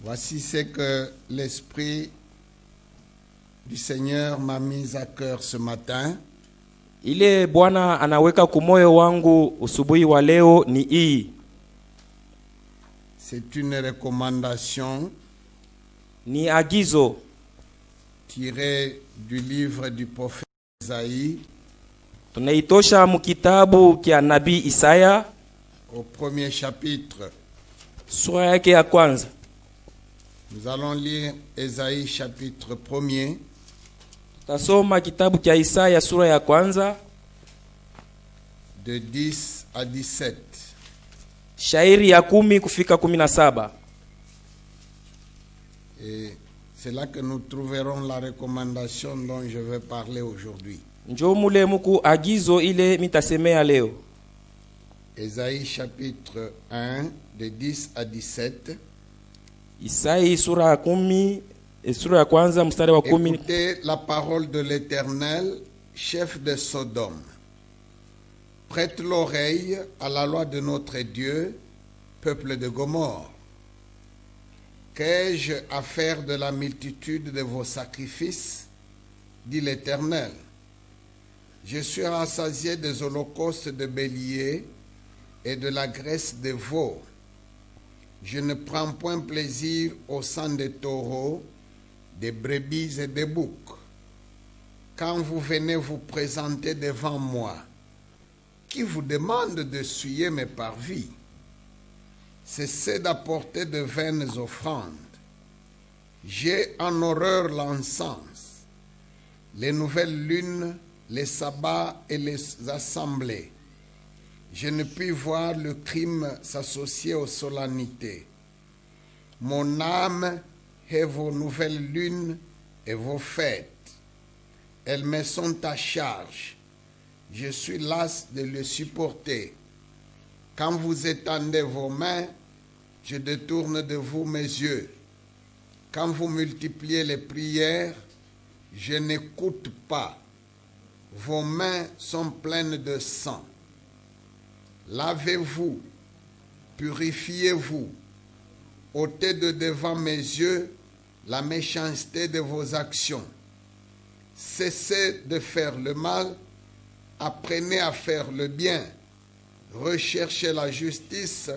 Voici ce que l'Esprit du Seigneur m'a mis à cœur ce matin. Ile Bwana anaweka kumoyo wangu usubuhi wa leo ni hii. C'est une recommandation Ni agizo tirée du livre du prophète Isaïe tunaitosha mukitabu kia nabii Isaya au premier chapitre. sura yake ya kwanza. Nous allons lire Isaïe chapitre 1er Tasoma kitabu kia Isaya sura ya kwanza de 10 à 17. shairi ya 10 kufika 17. Et c'est là que nous trouverons la recommandation dont je vais parler aujourd'hui. Njoo mule muku agizo ile mitasemea leo. Isaïe chapitre 1 de 10 à 17. Isaya sura ya 10 sura ya kwanza mstari wa 10. Écoutez la parole de l'Éternel, chef de Sodome. Prête l'oreille à la loi de notre Dieu, peuple de Gomorrhe. Qu'ai-je à faire de la multitude de vos sacrifices, dit l'Éternel. Je suis rassasié des holocaustes de béliers et de la graisse des veaux. Je ne prends point plaisir au sang des taureaux, des brebis et des boucs. Quand vous venez vous présenter devant moi, qui vous demande de souiller mes parvis? Cessez d'apporter de vaines offrandes. J'ai en horreur l'encens, les nouvelles lunes, les sabbats et les assemblées. Je ne puis voir le crime s'associer aux solennités. Mon âme est vos nouvelles lunes et vos fêtes. Elles me sont à charge. Je suis las de le supporter. Quand vous étendez vos mains, je détourne de vous mes yeux. Quand vous multipliez les prières, je n'écoute pas. Vos mains sont pleines de sang. Lavez-vous, purifiez-vous, ôtez de devant mes yeux la méchanceté de vos actions. Cessez de faire le mal, apprenez à faire le bien, recherchez la justice,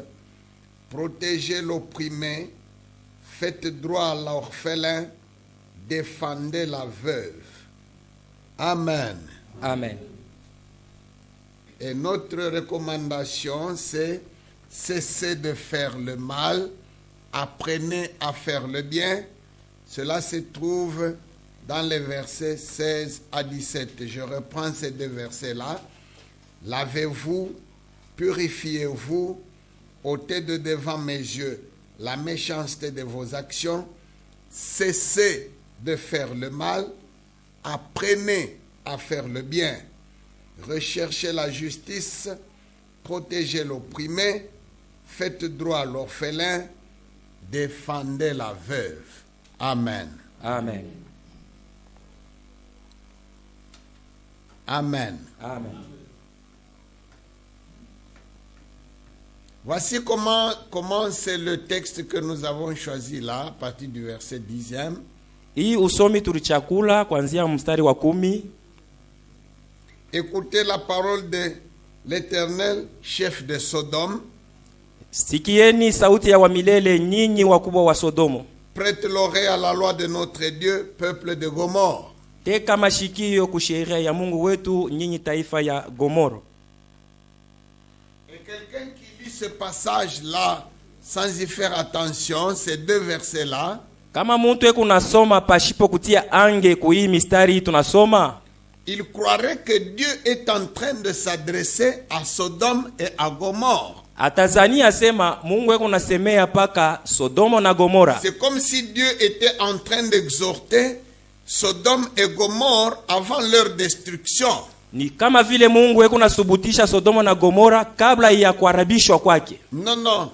protégez l'opprimé, faites droit à l'orphelin, défendez la veuve. Amen. Amen. Et notre recommandation, c'est cessez de faire le mal, apprenez à faire le bien. Cela se trouve dans les versets 16 à 17. Je reprends ces deux versets-là. Lavez-vous, purifiez-vous, ôtez de devant mes yeux la méchanceté de vos actions, cessez de faire le mal, apprenez à faire le bien. Recherchez la justice, protégez l'opprimé, faites droit à l'orphelin, défendez la veuve. Amen. Amen. Amen. Amen. Voici comment c'est le texte que nous avons choisi là, à partir du verset 10e. Hii usomi tulichakula kuanzia mstari wa 10. Écoutez la parole de l'Éternel, chef de Sodome. Sikieni sauti ya wamilele nyinyi wakubwa wa Sodomo. Prête l'oreille à la loi de notre Dieu, peuple de Gomorre. Teka mashikio kusheria ya Mungu wetu nyinyi taifa ya Gomoro. Et quelqu'un qui lit ce passage-là sans y faire attention, ces deux versets-là, Kama muntu eko nasoma pashipo kutia ange kuhii mistari tunasoma, il croirait que Dieu est en train de s'adresser à Sodome et à Gomorre. atazania sema Mungu eko nasemea paka Sodomo na Gomora. C'est comme si Dieu était en train d'exhorter Sodome et Gomorre avant leur destruction. Ni kama vile Mungu eko nasubutisha Sodomo na Gomora kabla ya kuharibishwa kwake. Non, non.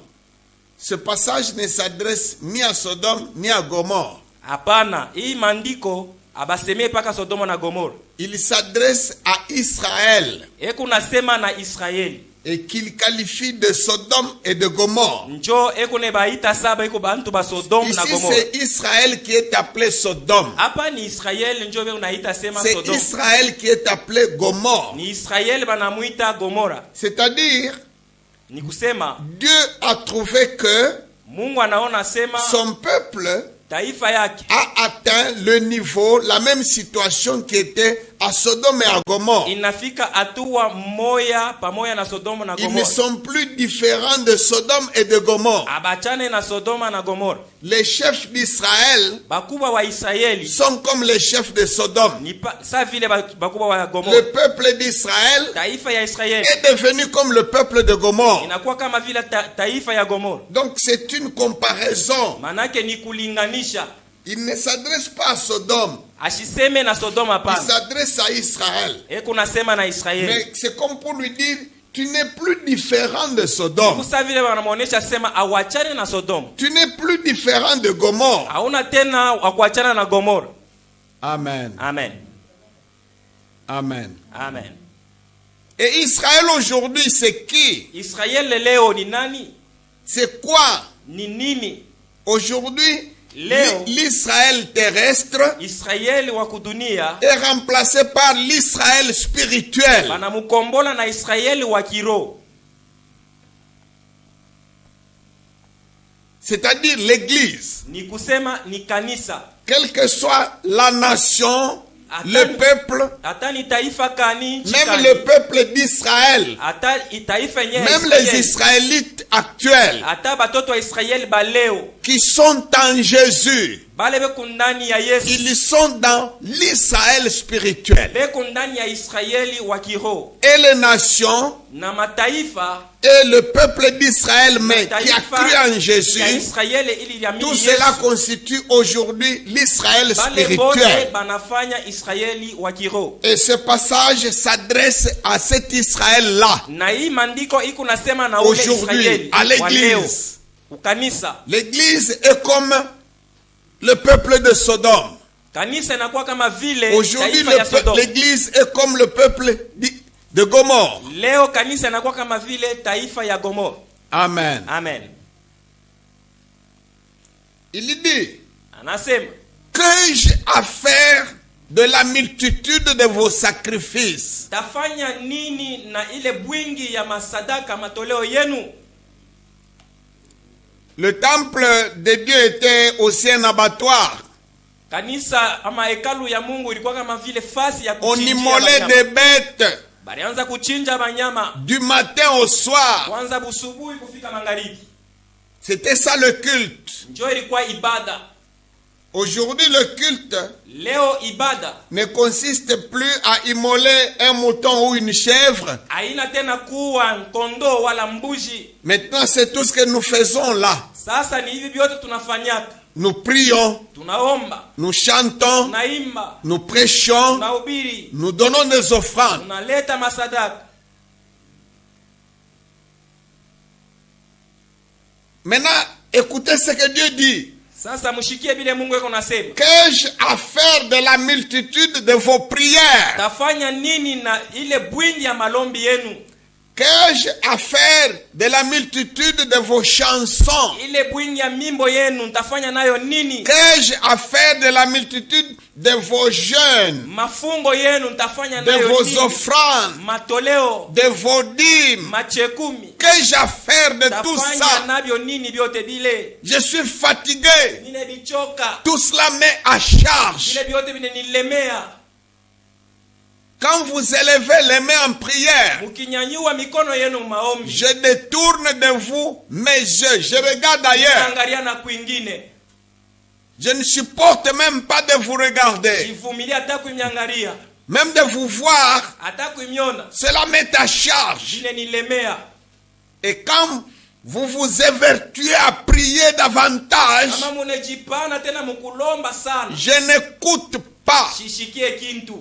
Ce passage ne s'adresse ni à Sodome ni à Gomorre. Hapana, hii maandiko abasemee paka Sodomo na Gomora. Il s'adresse à Israël. Eko nasema na Israeli. et qu'il qualifie de Sodome et de Gomorre. njo eko ne baita saba iko bantu ba Sodome na Ici, Gomora. c'est Israël qui est appelé Sodome. Hapa ni Israel njo beko naita sema C'est Sodome. Israël qui est appelé Gomorre. Ni Israel banamuita Gomora. C'est-à-dire, Ni kusema Dieu a trouvé que Mungu anaona sema son peuple taifa yake a atteint le niveau, la même situation qui était à Sodome et à Gomorre. inafika hatua moya pamoja na Sodoma na Ils ne Gomora. sont plus différents de Sodome et de Gomorre. Abachane na Sodoma na Gomora. Les chefs d'Israël Bakubwa wa Israeli sont comme les chefs de Sodome. ni sa vile bakubwa wa Gomora. Le peuple d'Israël Taifa ya Israeli est devenu comme le peuple de Gomorre. inakuwa kama vile taifa ya Gomora. Donc c'est une comparaison. Manake ni kulinganisha. Il ne s'adresse pas à Sodome, Ashiseme na Sodoma il hapana. s'adresse à Israël. Eko nasema na Israeli. Mais c'est comme pour lui dire, tu n'es plus différent de Sodome. Kusa vile wanamuonesha sema awachane na Sodoma. Tu n'es plus différent de Gomorre. Hauna tena wa kuachana na Gomora. Amen. Amen. Amen. Amen. Et Israël aujourd'hui, c'est qui? Israel leo ni nani? C'est quoi? Ni nini? Aujourd'hui, Leo. l'Israël terrestre Israeli wa kudunia est remplacé par l'Israël spirituel. banamukombola na Israeli wa kiroho. C'est-à-dire l'Église. Ni kusema ni kanisa. Quelle que soit la nation, Attends. le peuple, Hata ni taifa kani, nchi même kani. le peuple d'Israël, Hata taifa yenyewe même Israeli. les Israélites actuels Hata batoto wa Israeli baleo qui sont en Jésus, bale beko ndani ya Yesu. ils sont dans l'Israël spirituel. Beko ndani ya Israeli wa kiroho. Et les nations Na mataifa et le peuple d'Israël, mais qui a taifa cru en ya Jésus, Israeli ili ya tout mini cela Yesu. constitue aujourd'hui l'Israël Bale bote spirituel. banafanya Israeli wa kiroho. Et ce passage s'adresse à cet Israël-là. Na hii maandiko iko nasema na ule Aujourd'hui, Israeli à wa leo. l'église. Ukanisa. L'église est comme le peuple de Sodome. Kanisa inakuwa kama vile Aujourd'hui, taifa ya Sodoma. l'église est comme le peuple de Gomorre. Leo kanisa inakuwa kama vile taifa ya Gomora. Amen. Amen. Il dit, Anasema, qu'ai-je à faire de la multitude de vos sacrifices? tafanya nini na ile bwingi ya masadaka matoleo yenu? Le temple de Dieu était aussi un abattoir. Kanisa ama hekalu ya Mungu ilikuwa kama vile fasi ya On kuchinjia immolait banyama. des bêtes Balianza kuchinja banyama du matin au soir. kwanza busubuhi kufika magharibi. C'était ça le culte. Njo ilikuwa ibada. Aujourd'hui, le culte Leo ibada ne consiste plus à immoler un mouton ou une chèvre. haina tena kuwa kondoo wala mbuzi. Maintenant, c'est tout ce que nous faisons là. Sasa ni hivi vyote tunafanyaka. Nous prions, Tunaomba, nous chantons, tunaimba, nous prêchons, tunahubiri, nous donnons des offrandes. tunaleta masadaka. Maintenant, écoutez ce que Dieu dit. Sasa mshikie bile Mungu yako nasema. Qu'ai-je à faire de la multitude de vos prières? Tafanya nini na ile bwingi ya malombi yenu? Qu'ai-je à faire de la multitude de vos chansons? Ile bwingi ya mimbo yenu tafanya nayo nini? Qu'ai-je à faire de la multitude de vos jeûnes, Mafungo yenu tafanya de nayo vos nini? offrandes, Matoleo, de vos dîmes? machekumi. Qu'ai-je à faire de tout Tafanya ça? nabyo nini vyote bile? Je suis fatigué. Nile bichoka. Tout cela met à charge. Vile vyote vile nilemea. Quand vous élevez les mains en prière, Mukinyanyua mikono yenu maombi. je détourne de vous mes yeux. Je regarde ailleurs. Angalia na kwingine. Je ne supporte même pas de vous regarder. Ivumilia hata kuimyangalia. Même de vous voir, Hata kuimiona. cela met à charge. Vile nilemea. Et quand vous vous évertuez à prier davantage, Kama munejipana tena mukulomba sana. je n'écoute pas. Shishikie kintu.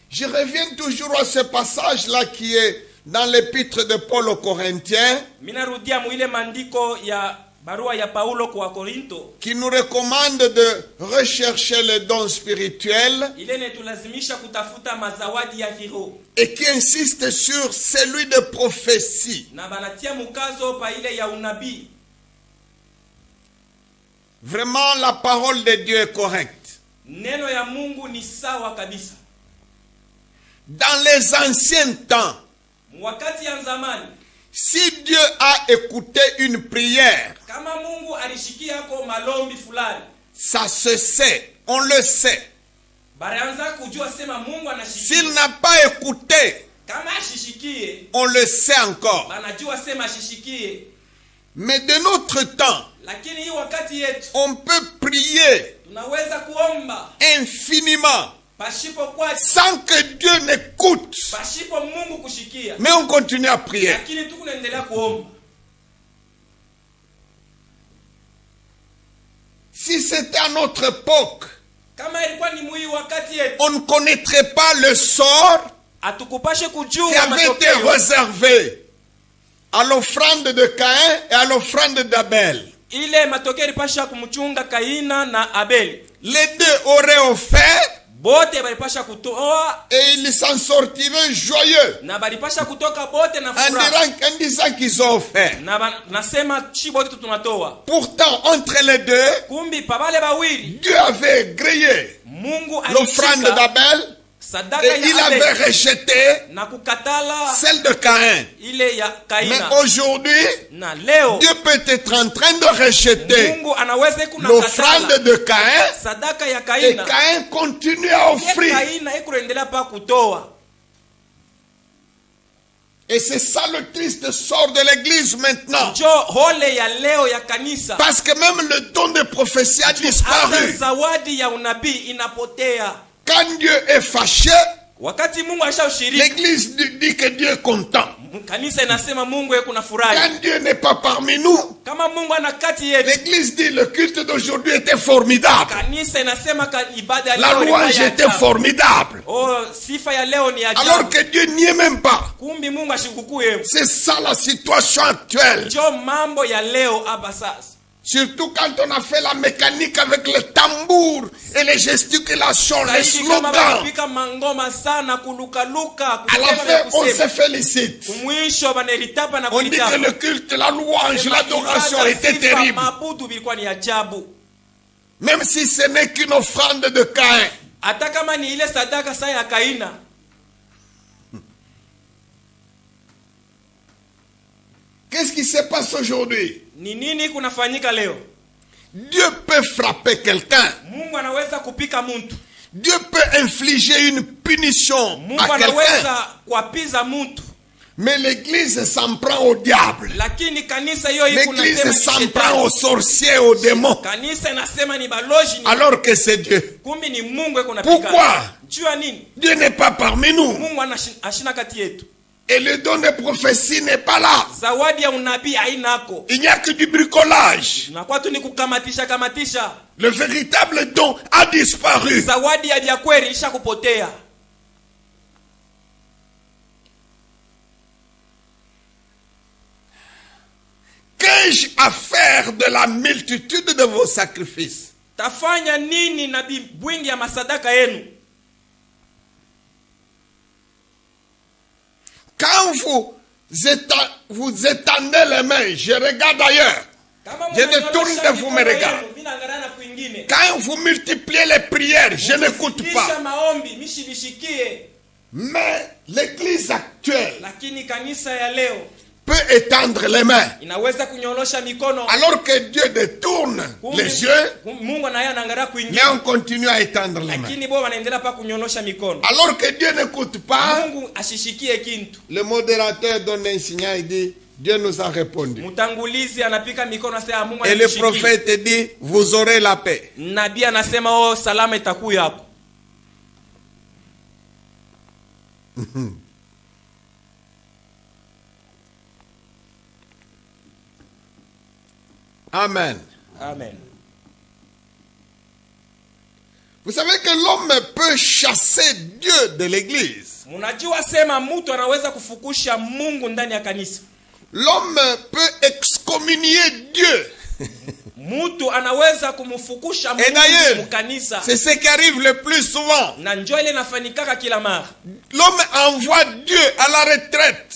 Je reviens toujours à ce passage-là qui est dans l'épître de Paul aux Corinthiens. Minarudia muile mandiko ya barua ya Paulo kwa Korinto qui nous recommande de rechercher les dons spirituels ile inatulazimisha kutafuta mazawadi ya kiroho, et qui insiste sur celui de prophétie. na banatia mkazo pa ile ya unabii. Vraiment, la parole de Dieu est correcte. Neno ya Mungu ni sawa kabisa. Dans les anciens temps, Wakati ya zamani, si Dieu a écouté une prière, kama Mungu alishikia ko malombi fulani, ça se sait, on le sait. baraanza kujua sema Mungu anashikia. S'il n'a pas écouté, Kama ashishikie, on le sait encore. banajua sema ashishikie. Mais de notre temps, Lakini hii wakati yetu on peut prier tunaweza kuomba infiniment pashipo kwa sans que Dieu n'écoute. pashipo Mungu kushikia, Mais on continue à prier. lakini tukuendelea kuomba. Si c'était à notre époque, Kama ilikuwa ni mwi wakati yetu, on ne connaîtrait pas le sort atukupashe qui kujua avait été matokeo réservé à l'offrande de Caïn et à l'offrande d'Abel. ile matokeo ilipasha kumchunga Kaina na Abeli. Les deux auraient offert Bote balipasha kutoa et ils s'en sortiraient joyeux na balipasha kutoka bote na en furaha. disant qu'ils ont offert. Na nasema chi bote tunatoa. Pourtant, entre les deux, Kumbi pabale bawili Dieu avait grillé Mungu l'offrande alishika d'Abel sadaka et il ya avait Abeli rejeté na kukatala celle de Caïn. ile ya Mais Kaina. aujourd'hui, Na leo Dieu peut être en train de rejeter Mungu anaweza l'offrande kunakatala de Caïn sadaka ya et Kaina. Caïn continue à offrir. Kaina ikuendelea pa kutoa. Et c'est ça le triste sort de l'église maintenant. Njo hole ya leo ya kanisa. Parce que même le don de prophétie a Hata disparu. zawadi ya unabii inapotea. Quand Dieu est fâché, Wakati Mungu ashaushiriki, l'église dit que Dieu est content. kanisa inasema Mungu yeye kuna furahi. Quand Dieu n'est pas parmi nous, Kama Mungu ana kati yetu, l'église dit le culte d'aujourd'hui était formidable. kanisa inasema ibada ya La leo louange ilikuwa ya était ajabu. formidable. Oh, sifa ya leo ni Alors ajabu. que Dieu n'y est même pas. Kumbi Mungu ashikukuye. C'est ça la situation actuelle. Njo mambo ya leo hapa sasa. Surtout quand on a fait la mécanique avec le tambour et les gesticulations, les Zaidi kama slogans. wanapika mangoma sana kulukaluka À la fin, on se félicite. mwisho banelitapa na On dit que kulitapa. le culte, la louange, l'adoration était terrible. Mabudu bilikuwa ni ajabu. Même si ce n'est qu'une offrande de Caïn. Hata kama ni ile sadaka saa ya Kaina. Qu'est-ce qui se passe aujourd'hui? Ni nini kunafanyika leo? Dieu peut frapper quelqu'un. Mungu anaweza kupika mtu. Dieu peut infliger une punition Mungu à quelqu'un. anaweza kuapiza mtu. Mais l'église s'en prend au diable. Lakini kanisa hiyo iko L'église nasema s'en ni prend aux shetani. sorciers, aux démons. Kanisa inasema ni baloji ni Alors que c'est Dieu. kumbi ni Mungu iko napika. Pourquoi? Jua nini? Dieu n'est pas parmi nous. Mungu ashina kati yetu. Et le don de prophétie n'est pas là. Zawadi ya unabii hainako. Il n'y a que du bricolage. Na kwa tu ni kukamatisha. Le véritable don a disparu. Zawadi ya vya kweli isha kupotea. Qu'ai-je à faire de la multitude de vos sacrifices? Tafanya nini na bwingi ya masadaka yenu? Quand vous étendez les mains, je regarde ailleurs. Je détourne de vous, me regarde. Quand vous multipliez les prières, je n'écoute pas. Mais l'église actuelle Lakini kanisa ya leo peut étendre les mains. inaweza kunyorosha mikono. Alors que Dieu détourne les yeux, Mungu naye anaangalia mais kuingia. on continue à étendre les mains. Lakini bo wanaendelea pa kunyorosha mikono. Alors que Dieu n'écoute pas, Mungu ashishikie kintu. le modérateur donne un signal, il dit, Dieu nous a répondu. Mtangulizi anapika mikono asema Mungu Et le anashikia. prophète dit, vous aurez la paix. Nabii anasema oh salama itakuwa hapo. Amen. Amen. Vous savez que l'homme peut chasser Dieu de l'église. Munajua sema mtu anaweza kufukusha Mungu ndani ya kanisa. L'homme peut excommunier Dieu Mtu anaweza kumfukusha Et d'ailleurs, Mungu mkanisa. c'est ce qui arrive le plus souvent. Na njoo ile inafanikaka kila mara. L'homme envoie Dieu à la retraite.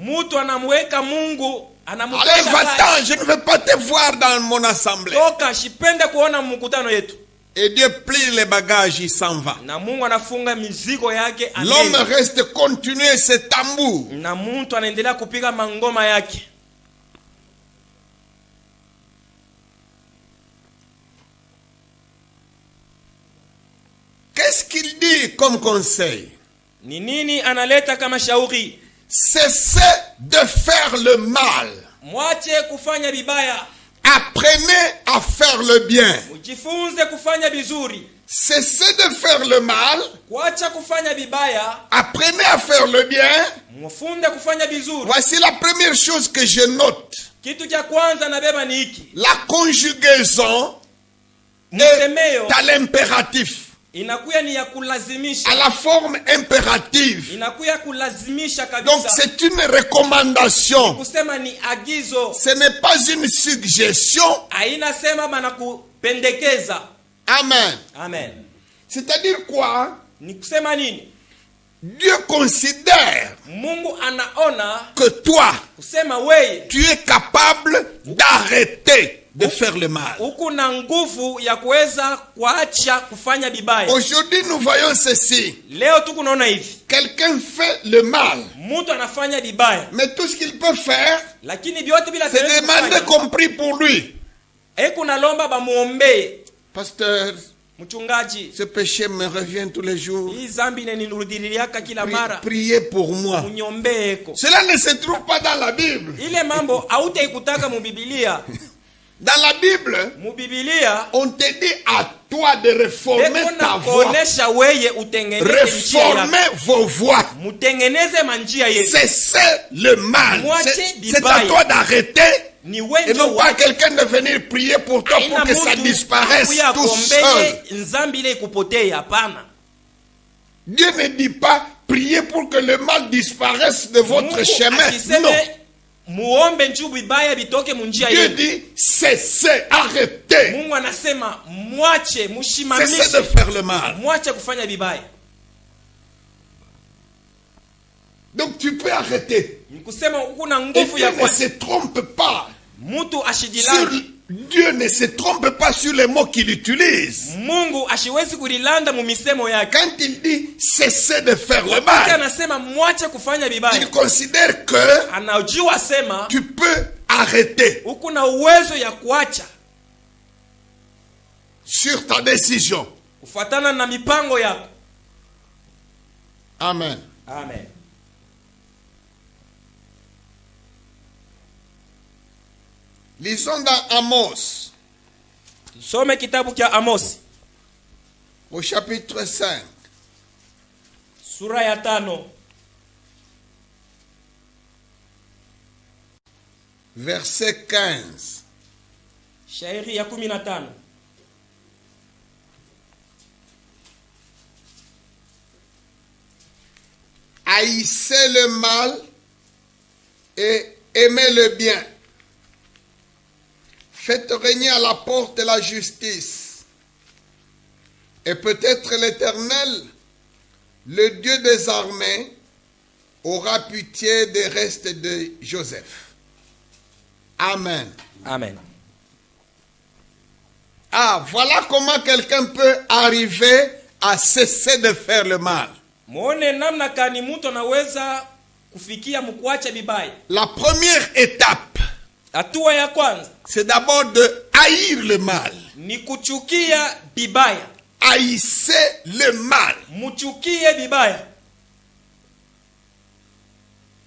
Mtu anamweka Mungu, Allez, anamupeleka va-t'en, je ne veux pas te voir dans mon assemblée. toka shipende kuona mkutano yetu. Et Dieu plie les bagages, il s'en va. Na Mungu anafunga mizigo yake, L'homme amen. reste continuer ses tambours. Na mtu anaendelea kupiga mangoma yake. Qu'est-ce qu'il dit comme conseil? Ni nini analeta kama shauri? Cessez de faire le mal. Mwache kufanya vibaya, Apprenez à faire le bien. ujifunze kufanya vizuri. Cessez de faire le mal. Kuacha kufanya vibaya, Apprenez à faire le bien. mfunde kufanya vizuri. Voici la première chose que je note. Kitu cha kwanza nabeba ni hiki. La conjugaison Msemeo est à l'impératif, inakuya ni ya à kulazimisha. la forme impérative. Inakuya kulazimisha Donc kabisa. c'est une recommandation. Kusema ni agizo. Ce n'est pas une suggestion. Haina sema bana kupendekeza. Amen. Amen. C'est-à-dire quoi? Ni kusema nini? Dieu considère Mungu anaona que toi, kusema weye tu es capable d'arrêter de faire le mal. uko na nguvu ya kuweza kuacha kufanya vibaya. Aujourd'hui, nous voyons ceci. Leo tu kunaona hivi. Quelqu'un fait le mal, Mtu anafanya vibaya, mais tout ce qu'il peut faire, lakini vyote bila c'est demander compris pour lui. kuna lomba bamuombe. Pasteur, Mchungaji, ce péché me revient tous les jours. hii zambi inanirudiliaka kila mara. Priez pour moi. Unyombeeko. Cela ne se trouve pas dans la Bible. Ile mambo hautaikutaka mu Biblia. Dans la Bible, Mu Biblia on te dit à toi de réformer ta voie. kuonesha weye utengeneze njia yako. Réformez vos voies. Mutengeneze manjia yetu. Cessez le mal. C'est à toi d'arrêter. Ni Et wewe non pas quelqu'un de venir prier pour toi pour que ça disparaisse tout seul. nzambi ile ikupotee, hapana. Dieu ne dit pas prier pour que le mal disparaisse de votre Mungu chemin. akiseme, Non. muombe njuu vibaya bitoke munjia Dieu yetu. dit cessez, arrêtez. Mungu anasema mwache, Cessez de mushimamishe, faire le mal. mwache kufanya vibaya. Donc tu peux arrêter. Nikusema uko na Et nguvu Dieu ya ne kwa se trompe pas. mtu Sur- ashijilanda. Dieu ne se trompe pas sur les mots qu'il utilise. Mungu ashiwezi kulilanda mu misemo yake. Quand il dit cessez de faire le Wakati mal, anasema mwache kufanya il vibaya, considère que anajua sema tu peux arrêter uko na uwezo ya kuacha sur ta décision. kufuatana na mipango yako. Amen. Amen. Lisons dans Amos, Some kitabu cha Amosi au chapitre 5, sura ya 5 verset 15. shairi ya 15. Haïssez le mal et aimez le bien. Faites régner à la porte la justice. Et peut-être l'Éternel, le Dieu des armées, aura pitié des restes de Joseph. Amen. Amen. Ah, voilà comment quelqu'un peut arriver à cesser de faire le mal. Muone namna kani mtu anaweza kufikia mkuacha vibaya. La première étape, Hatua ya kwanza c'est d'abord de haïr le mal. ni kuchukia vibaya. Haïssez le mal. Mchukie vibaya.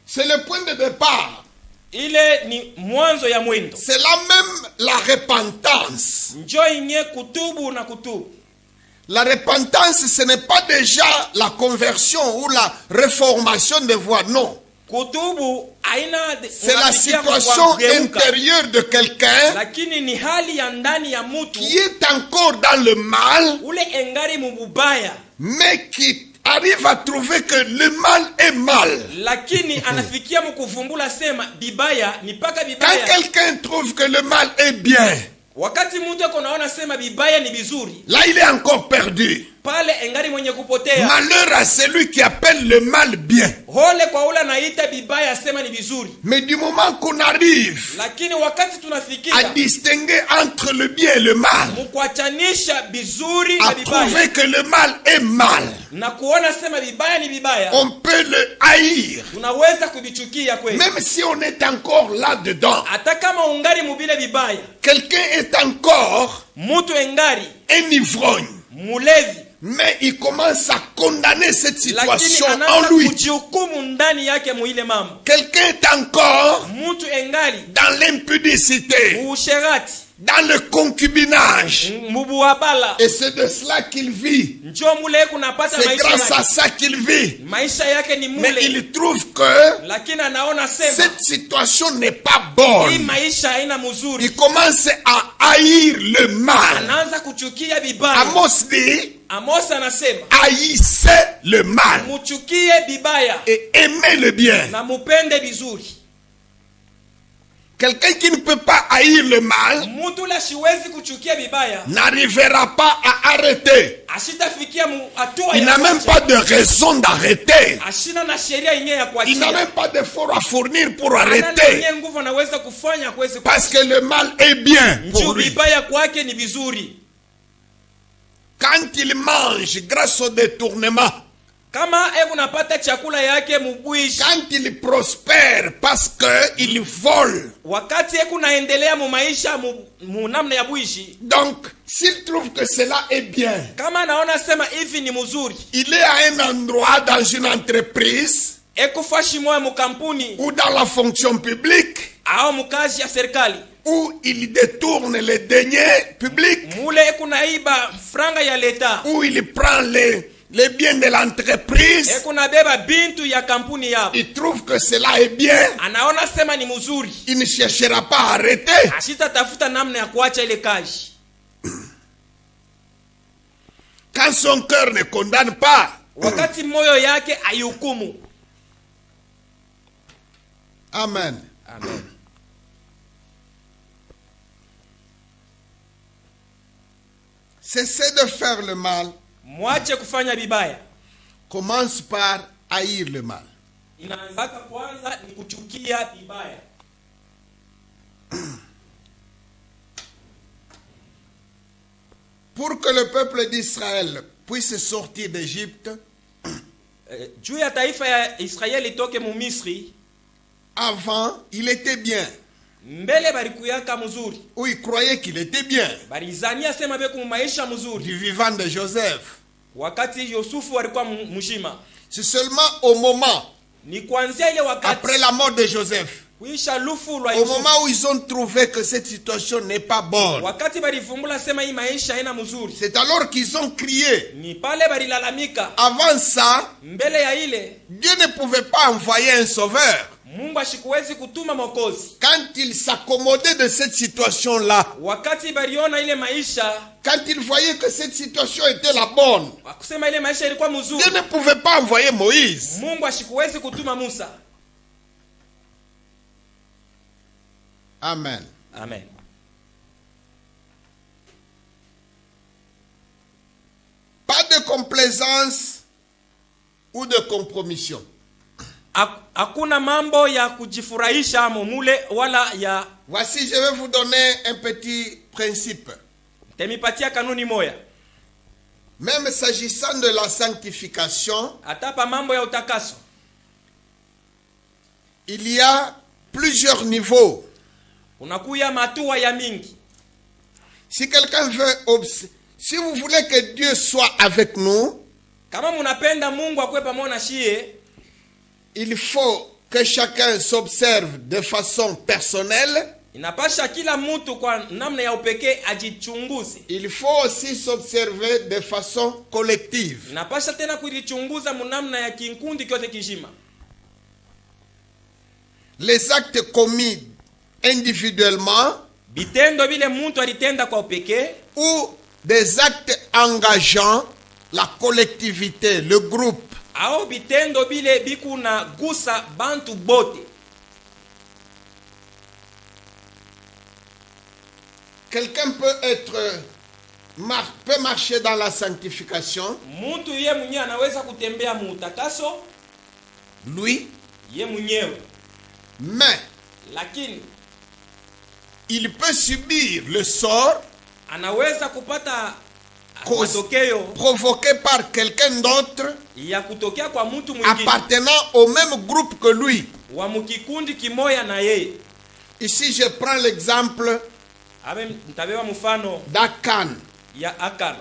C'est le point de départ. Ile ni mwanzo ya mwendo. C'est là même la repentance. Njoo inye kutubu na kutubu. La repentance, ce n'est pas déjà la conversion ou la réformation des voies, non. Kutubu aina C'est la situation intérieure de quelqu'un lakini ni hali ya ndani ya mtu qui est encore dans le mal, ule engari mububaya, mais qui arrive à trouver que le mal est mal. lakini anafikia mkuvumbula sema bibaya ni paka Quand bibaya. quelqu'un trouve que le mal est bien, Wakati mtu ako naona sema bibaya ni bizuri, là il est encore perdu. pale engari mwenye kupotea. Malheur à celui qui appelle le mal bien. Hole kwa ule anaita bibaya sema ni bizuri. Mais du moment qu'on arrive Lakini wakati à tunafikia distinguer entre le bien et le mal, mkuachanisha bizuri à na bibaya prouver que le mal est mal, na kuona sema bibaya ni bibaya, on peut le haïr. tunaweza kuvichukia kweli. Même si on est encore là-dedans, Hata kama ungari mubile bibaya, quelqu'un est encore mtu engari un ivrogne, mulevi, mais il commence à condamner cette lakini situation en anaanza lui. kujihukumu ndani yake muile mambo. Quelqu'un est encore Mtu engari dans l'impudicité, muusherati, dans le concubinage. mubuabala, Et c'est de cela qu'il vit. njo mule kunapata C'est maisha grâce à yake. ça qu'il vit. Maisha yake ni Mais mule, il trouve que lakini anaona sema cette situation n'est pas hii bonne. maisha haina mzuri. Il commence à haïr le mal. Anaanza kuchukia bibaya. Amos dit, Amos anasema haïssez le mal muchukie bibaya et aimez le bien. na mupende bizuri. Quelqu'un qui ne peut pas haïr le mal Mtu la shiwezi kuchukia bibaya n'arrivera pas à arrêter. ashitafikia hatua Il ya n'a même kuacha. pas de raison d'arrêter. Ashina na sheria yenyewe ya Il n'a kuachia. même pas d'effort à fournir pour Hana arrêter. yenyewe nguvu anaweza kufanya kuwezi Parce que le mal est bien pour njoo lui. bibaya kwake ni bizuri. Quand il mange grâce au détournement, Kama unapata chakula yake mubwishi, quand il prospère parce qu'il vole, wakati naendelea mu maisha mu namna ya bwishi, donc s'il trouve que cela est bien, kama anaona sema hivi ni mzuri, il est à un endroit dans une entreprise ekufashi moyo mu kampuni ou dans la fonction publique au mukazi ya serikali, où il détourne les deniers publics, mule naiba franga ya leta, où il prend les biens de l'entreprise, nabeba bintu ya kampuni yao, il trouve que cela est bien, anaona sema ni mzuri, il ne cherchera pas à arrêter. ashitatafuta namna ya kuacha ile kazi. Quand son cœur ne condamne pas, Wakati moyo yake aihukumu. Amen. Amen. Cessez de faire le mal, Mwache kufanya bibaya. commence par haïr le mal. Inaanzaka kwanza ni kuchukia bibaya. Pour que le peuple d'Israël puisse sortir d'Égypte, Juu ya taifa ya Israeli itoke mu Misri, avant, il était bien. mbele barikuyaka mzuri. Ou il croyait qu'il était bien. Barizania sema beku mu maisha mzuri. Du vivant de Joseph. Wakati Yusufu alikuwa mshima. C'est seulement au moment, Ni kuanzia ile wakati après la mort de Joseph, kuisha lufu lwa au Yusufu. moment où ils ont trouvé que cette situation n'est pas bonne, Wakati barivumbula sema hii maisha haina mzuri. c'est alors qu'ils ont crié. Ni pale barilalamika. Avant ça, Mbele ya ile Dieu ne pouvait pas envoyer un sauveur. Mungu ashikuwezi kutuma mokozi. Quand il s'accommodait de cette situation-là, Wakati bariona ile maisha, quand il voyait que cette situation était la bonne, wakusema ile maisha ilikuwa mzuri, Dieu ne pouvait pas envoyer Moïse. Mungu ashikuwezi kutuma Musa. Amen. Amen. Pas de complaisance ou de compromission. Hakuna mambo ya kujifurahisha mule wala ya Voici, je vais vous donner un petit principe. temipatia kanuni moya. Même s'agissant de la sanctification, Atapa mambo ya utakaso, il y a plusieurs niveaux. unakuya matua ya mingi. Si quelqu'un veut, si vous voulez que Dieu soit avec nous, Kama munapenda Mungu akwe pamoja na shie, il faut que chacun s'observe de façon personnelle. inapasha kila mtu kwa namna ya upekee ajichunguze. Il faut aussi s'observer de façon collective. Inapasha tena kujichunguza munamna ya kinkundi kyote kijima. Les actes commis individuellement Bitendo bile mtu alitenda kwa upekee ou des actes engageants la collectivité, le groupe. ao bitendo bile bikuna gusa bantu bote. Quelqu'un peut marcher dans la sanctification. Muntu ye mwenyewe anaweza kutembea muutakaso, Lui, ye mwenyewe, mais lakini il peut subir le sort anaweza kupata matokeo provoqué par quelqu'un d'autre ya kutokea kwa mtu mwingine appartenant au même groupe que lui. wa mukikundi kimoya na yeye. Ici, je prends l'exemple Abe ntabeba mfano d'Akan. ya Akan.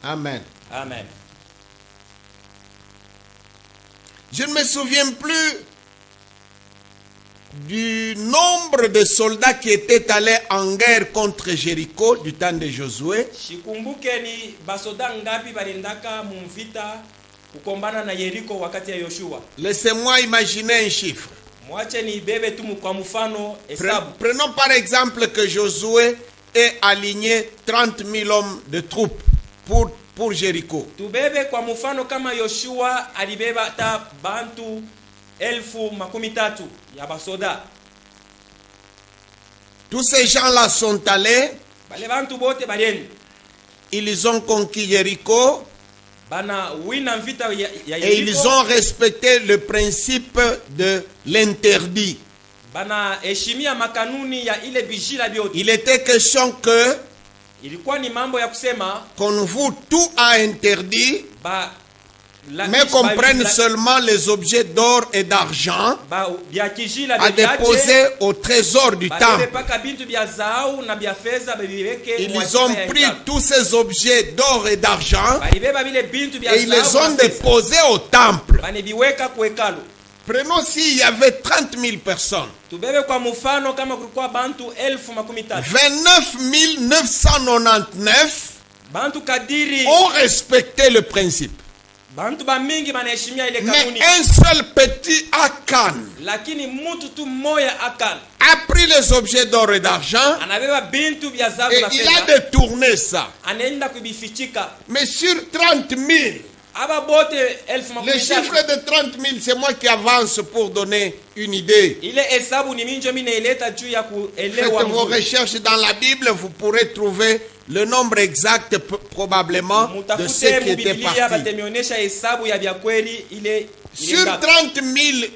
Amen. Amen. Je ne me souviens plus du nombre de soldats qui étaient allés en guerre contre Jéricho du temps de Josué. Shikumbuke ni basoda ngapi balendaka mumvita kukombana na Yeriko wakati ya Yoshua. Laissez-moi imaginer un chiffre. Mwache ni bebe tu kwa mfano hesabu. Prenons par exemple que Josué ait aligné 30 000 hommes de troupes pour Jéricho. Tubebe kwa mfano kama Yoshua alibeba ta bantu 13,000 ya basoda. Tous ces gens-là sont allés, Bale bantu bote baleni. ils ont conquis Jéricho Bana wina mvita ya et ils Yeriko. ont respecté le principe de l'interdit. Bana heshimia makanuni ya ile bijila biote. Il était question que Ilikuwa ni mambo ya kusema qu'on vous tout a interdit, ba mais qu'on prenne seulement les objets d'or et d'argent ba bya kijila à déposer au trésor du temple. paka bintu bya zao na bya feza biweke. Ils ont pris tous ces objets d'or et d'argent balibeba bile bintu bya et ils les ont déposés au temple. bane biweka ku hekalu. Prenons s'il y avait 30 000 personnes. Tubebe kwa mfano kama kulikuwa bantu 13,000. 29 999 Bantu kadiri ont respecté le principe. bantu ba mingi banaheshimia ile Mais kanuni. un seul petit Akan Lakini mutu tu moya Akan a pris les objets d'or et d'argent anabeba bintu bya zao et na il a feza, détourné ça. anaenda kubifichika. Mais sur 30 000, Aba bote le 13,000. chiffre de 30 000, c'est moi qui avance pour donner une idée. Ile hesabu ni minjo mimi naileta juu ya Faites kuelewa vos mzuri. recherches dans la Bible, vous pourrez trouver le nombre exact probablement de Mutafute ceux qui étaient Biblia partis. batemeonyesha hesabu ya vya kweli ile Sur 30 000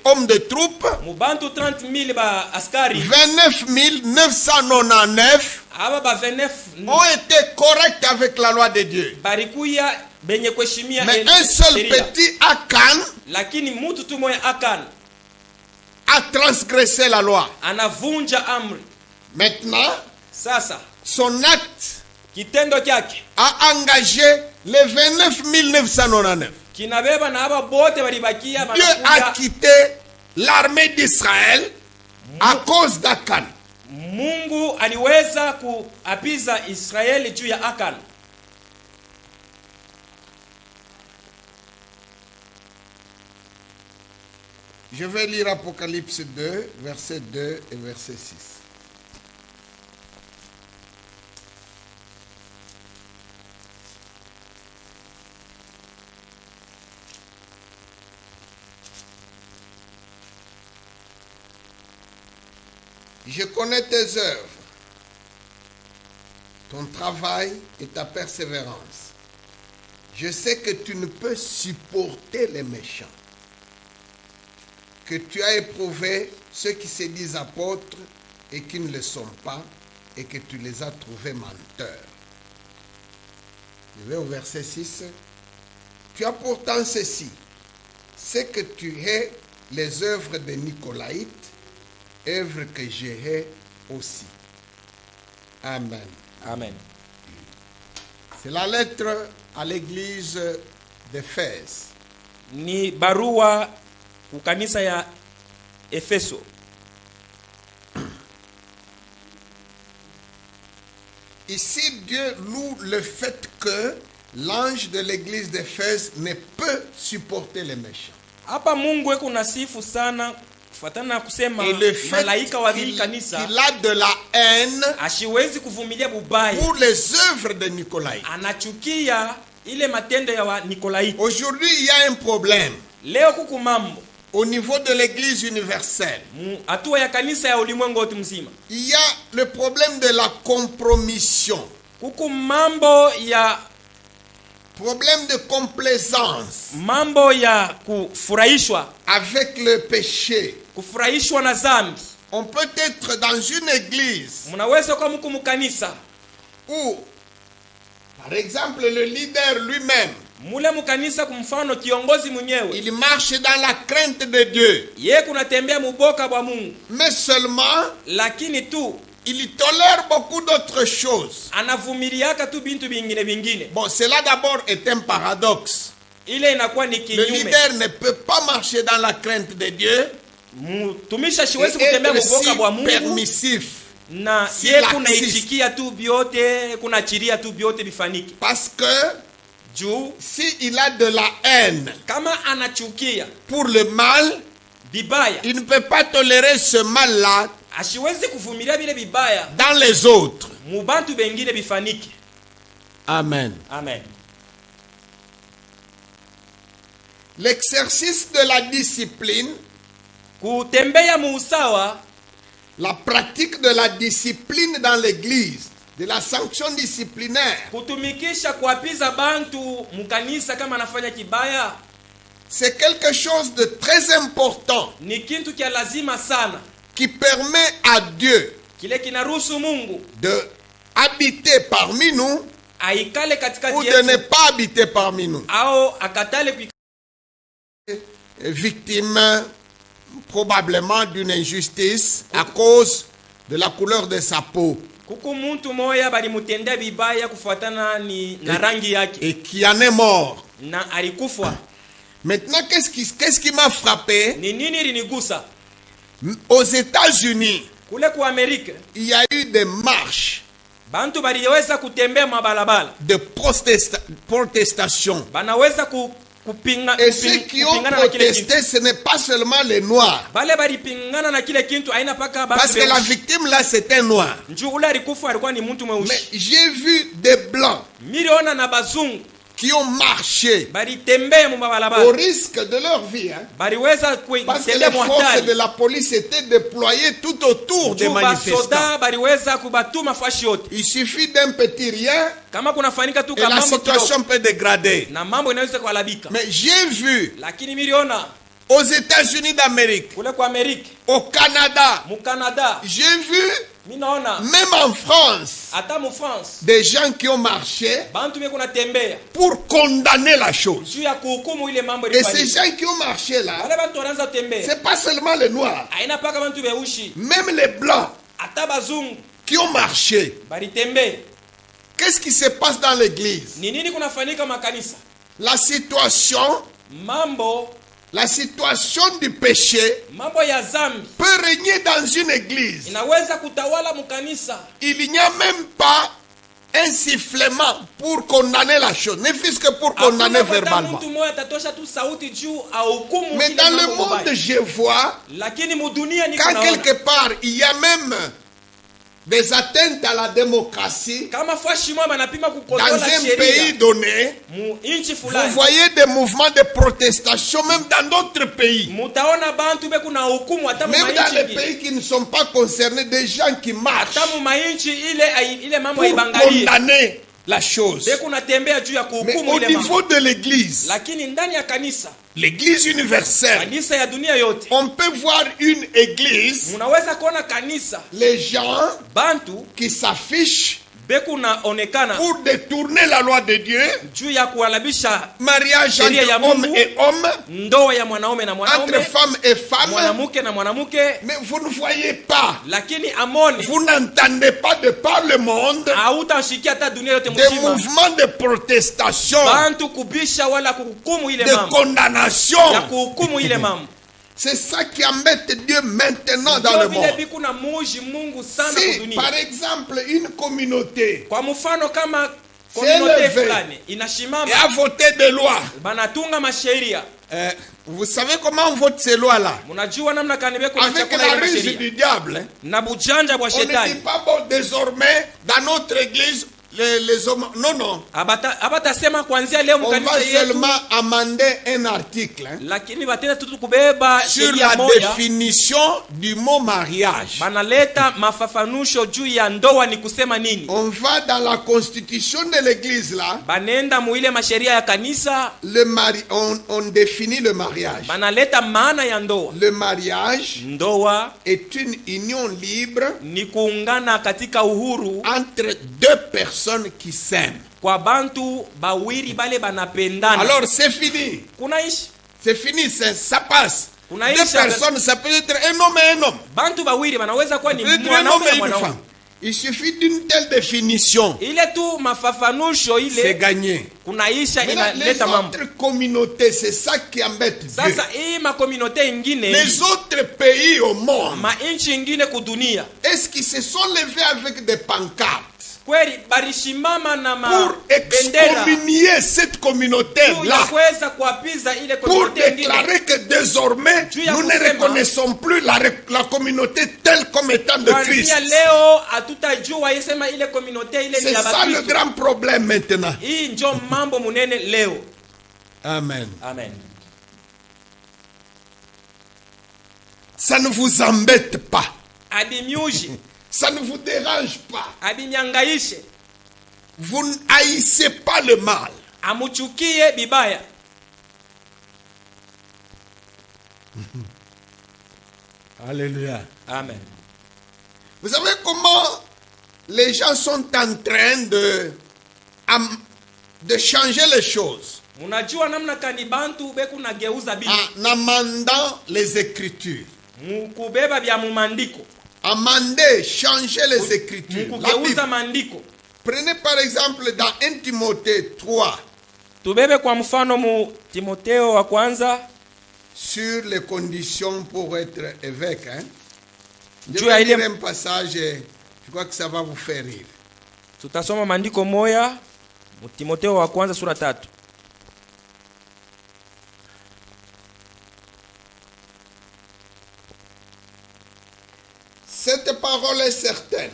hommes de troupes, mubantu 30,000 ba askari 29 999 aba ba 29 ont été corrects avec la loi de Dieu. barikuya benye kuheshimia Mais un seul sheria. petit Akan Lakini mutu tu moya Akan a transgressé la loi. anavunja amri. Maintenant, Sasa son acte kitendo kyake a engagé les 29 999. kinabeba na aba bote balibakia Dieu a banakuja. quitté l'armée d'Israël à cause d'Akan. Mungu aliweza kuapiza Israeli juu ya Akan. Je vais lire Apocalypse 2, verset 2 et verset 6. Je connais tes œuvres, ton travail et ta persévérance. Je sais que tu ne peux supporter les méchants, que tu as éprouvé ceux qui se disent apôtres et qui ne le sont pas, et que tu les as trouvés menteurs. Je vais au verset 6. Tu as pourtant ceci, c'est que tu hais les œuvres des Nicolaïtes, œuvres que je hais aussi. Amen. Amen. C'est la lettre à l'église d'Éphèse. Ni barua kukanisa ya Efeso. Ici, Dieu loue le fait que l'ange de l'église d'Éphèse ne peut supporter les méchants. Hapa Mungu eko nasifu sana kufuatana na kusema Et le fait malaika wa hii qu'il kanisa a de la haine ashiwezi kuvumilia bubaya, pour les œuvres de Nicolaï. anachukia ile matendo ya wa Nikolai. Aujourd'hui, il y a un problème Leo kuku mambo au niveau de l'Église universelle. hatua ya kanisa ya ulimwengu wote mzima. Il y a le problème de la compromission, Kuku mambo ya problème de complaisance mambo ya kufurahishwa avec le péché. kufurahishwa na zambi. On peut être dans une église Mnaweza kwa mku mkanisa où, par exemple, le leader lui-même, mule mkanisa, kumfano kiongozi mwenyewe il marche dans la crainte de Dieu, ye kunatembea muboka bwa Mungu, mais seulement lakini tu il tolère beaucoup d'autres choses. anavumiliaka tu bintu vingine. Bon, cela d'abord est un paradoxe. Ile inakuwa ni Le kinyume. leader ne peut pas marcher dans la crainte de Dieu Mtumisha et shiwezi kutembea être muboka bwa si Mungu permissif, na si ye laxiste. kunaitikia tu byote, kunaachiria tu byote bifaniki. parce que Juu s'il a de la haine kama anachukia pour le mal, bibaya, il ne peut pas tolérer ce mal-là ashiwezi kuvumilia vile bibaya dans les autres. mubantu bengine bifaniki. Amen. Amen. L'exercice de la discipline, Kutembea muusawa, la pratique de la discipline dans l'église, de la sanction disciplinaire, kutumikisha kuapiza bantu mkanisa kama anafanya kibaya, c'est quelque chose de très important ni kintu kia lazima sana, qui permet à Dieu kile kinaruhusu Mungu de habiter parmi nous aikale katikati ou de ne yetu pas habiter parmi nous. au akatale Victime probablement d'une injustice à cause de la couleur de sa peau kuku muntu moya balimutendea bibaya kufuatana na rangi yake et qui en est mort. na alikufa. Maintenant, qu'est-ce qui m'a frappé? Ni nini linigusa? Aux États-Unis, Kule ku Amerika il y a eu des marches bantu baliweza kutembea mabalabala, de protestation. banaweza kupinga Et ceux qui ont kupingana na kile kintu. protesté, ce n'est pas seulement les Noirs. Bale balipingana na kile kintu aina paka Parce que la victime là, c'était un Noir. njuu ule alikufa alikuwa ni mtu Mais mweusi. j'ai vu des Blancs Miliona na bazungu qui ont marché balitembea mu au mabalabala, risque de leur vie. Hein, baliweza parce que kutembea les forces de mwatari. la police étaient déployées tout autour des manifestants. Basoda baliweza kubatuma fashi yote. Il suffit d'un petit rien Kama kunafanyika tu et la kama mambo situation kidogo peut dégrader. na mambo inaweza kuharibika. Mais j'ai vu Lakini miliona aux États-Unis d'Amérique, kule kwa Amerika, au Canada, mu Canada, j'ai vu minaona même en France hata mu France des gens qui ont marché bantu beko natembea pour condamner la chose. juu ya kuhukumu ile mambo Et ces ilifanyika. gens qui ont marché là, Wale bantu wanaanza tembea, c'est pas seulement les Noirs, aina paka bantu beushi, même les Blancs hata bazungu qui ont marché. balitembea. Qu'est-ce qui se passe dans l'église? Ni nini kunafanyika makanisa? La situation du péché Mambo ya zambi peut régner dans une église. inaweza kutawala mkanisa. Il n'y a même pas un sifflement pour condamner la chose, ne fût-ce que pour condamner Hakuna verbalement. mtu mmoja atatosha tu sauti juu ahukumu Mais ile dans le mambo monde, mabaya. je vois, Lakini mudunia ni quand kunaona quelque part, il y a même des atteintes à la démocratie, kama fashi mwa banapima dans kukontrola un pays sheria donné, mu inchi vous fulani, voyez des mouvements de protestation même dans d'autres pays. mutaona bantu beku na hukumu hata mu Même dans les mainchi pays qui ne sont pas concernés, des gens qui marchent hata mu mainchi ile mambo pour ibangalie condamner la chose. beku natembea juu ya Mais kuhukumu au ile mambo. niveau de l'église, Lakini ndani ya kanisa, l'église universelle, kanisa ya dunia yote, on peut voir une église, munaweza kuona kanisa les gens bantu qui s'affichent beku naonekana pour détourner la loi de Dieu, juu ya kuhalabisha mariage Sheria ya entre homme Mungu. et homme, ndoa ya mwanaume na entre mwanaume, femme et femme, mwanamke na mwanamke, mais vous ne voyez pas, lakini amoni vous n'entendez pas de par le monde hautashikia hata dunia yote des mzima mouvements de protestation, bantu kubisha wala kuhukumu ile de mambo, condamnation. ya kuhukumu ile mambo. C'est ça qui embête Dieu maintenant dans le Ndio vile monde. biku na muji Mungu sana Si, kudunia. par exemple, une communauté Kwa mfano kama C'est komunote élevé. fulani et inashimama, a voté des lois banatunga masheria Vous savez comment on vote ces lois-là? Mnajua namna gani beko na Avec chakula la ile ruse sheria du diable. Hein. na bujanja bwa On ne dit shetani. pas bon, désormais, dans notre église, les hommes... Non, non. Abatasema kuanzia leo On va mkanisa yetu, seulement amender un article hein, lakini batenda tu kubeba sur sheria la moja. définition du mot mariage. Banaleta mafafanusho juu ya ndoa ni kusema nini. On va dans la constitution de l'église là. Banenda muile masheria ya kanisa, On définit le mariage. banaleta maana ya ndoa. Le mariage Ndoa est une union libre ni kuungana katika uhuru entre deux personnes qui s'aiment. kwa bantu bawiri bale banapendana. Alors c'est fini. Kunaishi C'est fini, ça passe. Kunaisha. Deux personnes, ça peut être un homme et un homme. bantu bawiri banaweza kuwa ni Ça peut être un homme mwanaume et na une mwanaume. femme. Il suffit d'une telle définition. Ile tu mafafanusho C'est ile gagné. kunaisha Maintenant, les inaleta mambo. autres communautés, c'est ça qui embête Dieu. Sasa hii makomunote ingine, Les autres pays au monde, mainchi ingine kudunia, est-ce qu'ils se sont levés avec des pancartes kweli barishimama na pour mabendera excommunier cette juu ya communauté-là, kuweza kuapiza ile pour komunote ingine, déclarer que désormais, Juu ya nous ne kusema, reconnaissons plus la communauté telle comme étant de Christ. kuanzia leo hatutajua yesema ile komunote ile ni C'est ya ça le Bakristo. grand problème maintenant. Hii njo mambo munene leo. Amen. Amen. Ça ne vous embête pas. Adimiuji, Ça ne vous dérange pas. adinyangaishe, Vous n'haïssez pas le mal. amuchukie bibaya. Alléluia. Amen. Vous savez comment les gens sont en train de changer les choses Unajua namna kani bantu beku nageuza bibi en amendant les Écritures. mukubeba bya mumandiko, Amender, changer les Écritures. La mukugeuza Bible. mandiko. Prenez par exemple dans 1 Timothée 3 Tubebe kwa mfano mu Timotheo wa kwanza sur les conditions pour être évêque. Hein. Je Juu vais ya ile- lire un passage, je crois que ça va vous faire rire. tutasoma maandiko moya mu Timotheo wa kwanza sura 3. Cette parole est certaine.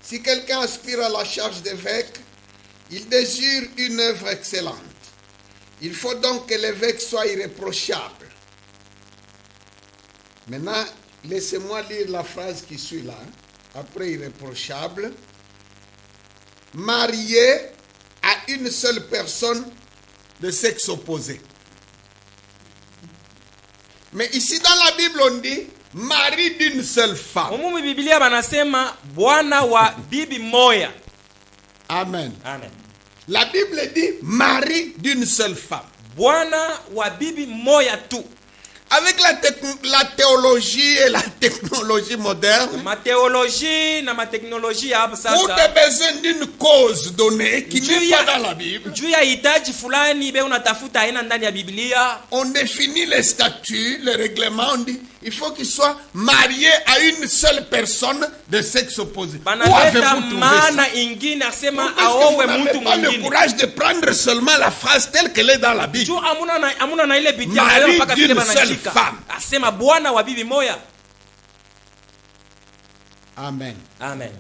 Si quelqu'un aspire à la charge d'évêque, il désire une œuvre excellente. Il faut donc que l'évêque soit irréprochable. Maintenant, laissez-moi lire la phrase qui suit là. Après irréprochable. Marié à une seule personne de sexe opposé. Mais ici dans la Bible on dit mari d'une seule femme. Umumu Biblia banasema bwana wa bibi moya. Amen. Amen. La Bible dit mari d'une seule femme. Bwana wa bibi moya tu. Avec la théologie et la technologie moderne, Mathéologie na mateknolojia hapo pour sasa. des besoins d'une cause donnée qui n'est pas dans la Bible, Juu ya hitaji fulani be unatafuta aina ndani ya Biblia, on définit les statuts, les règlements, on dit il faut qu'il soit marié à une seule personne de sexe opposé. Où banaleta avez-vous trouvé ça? maana ingine asema Parce que vous aowe n'avez mtu pas le mwingine. courage de prendre seulement la phrase telle qu'elle est dans la Bible. Juu amuna na ile Biblia Mari mpaka vile d'une seule banashika. femme. Asema bwana wa bibi moya. Amen. Amen.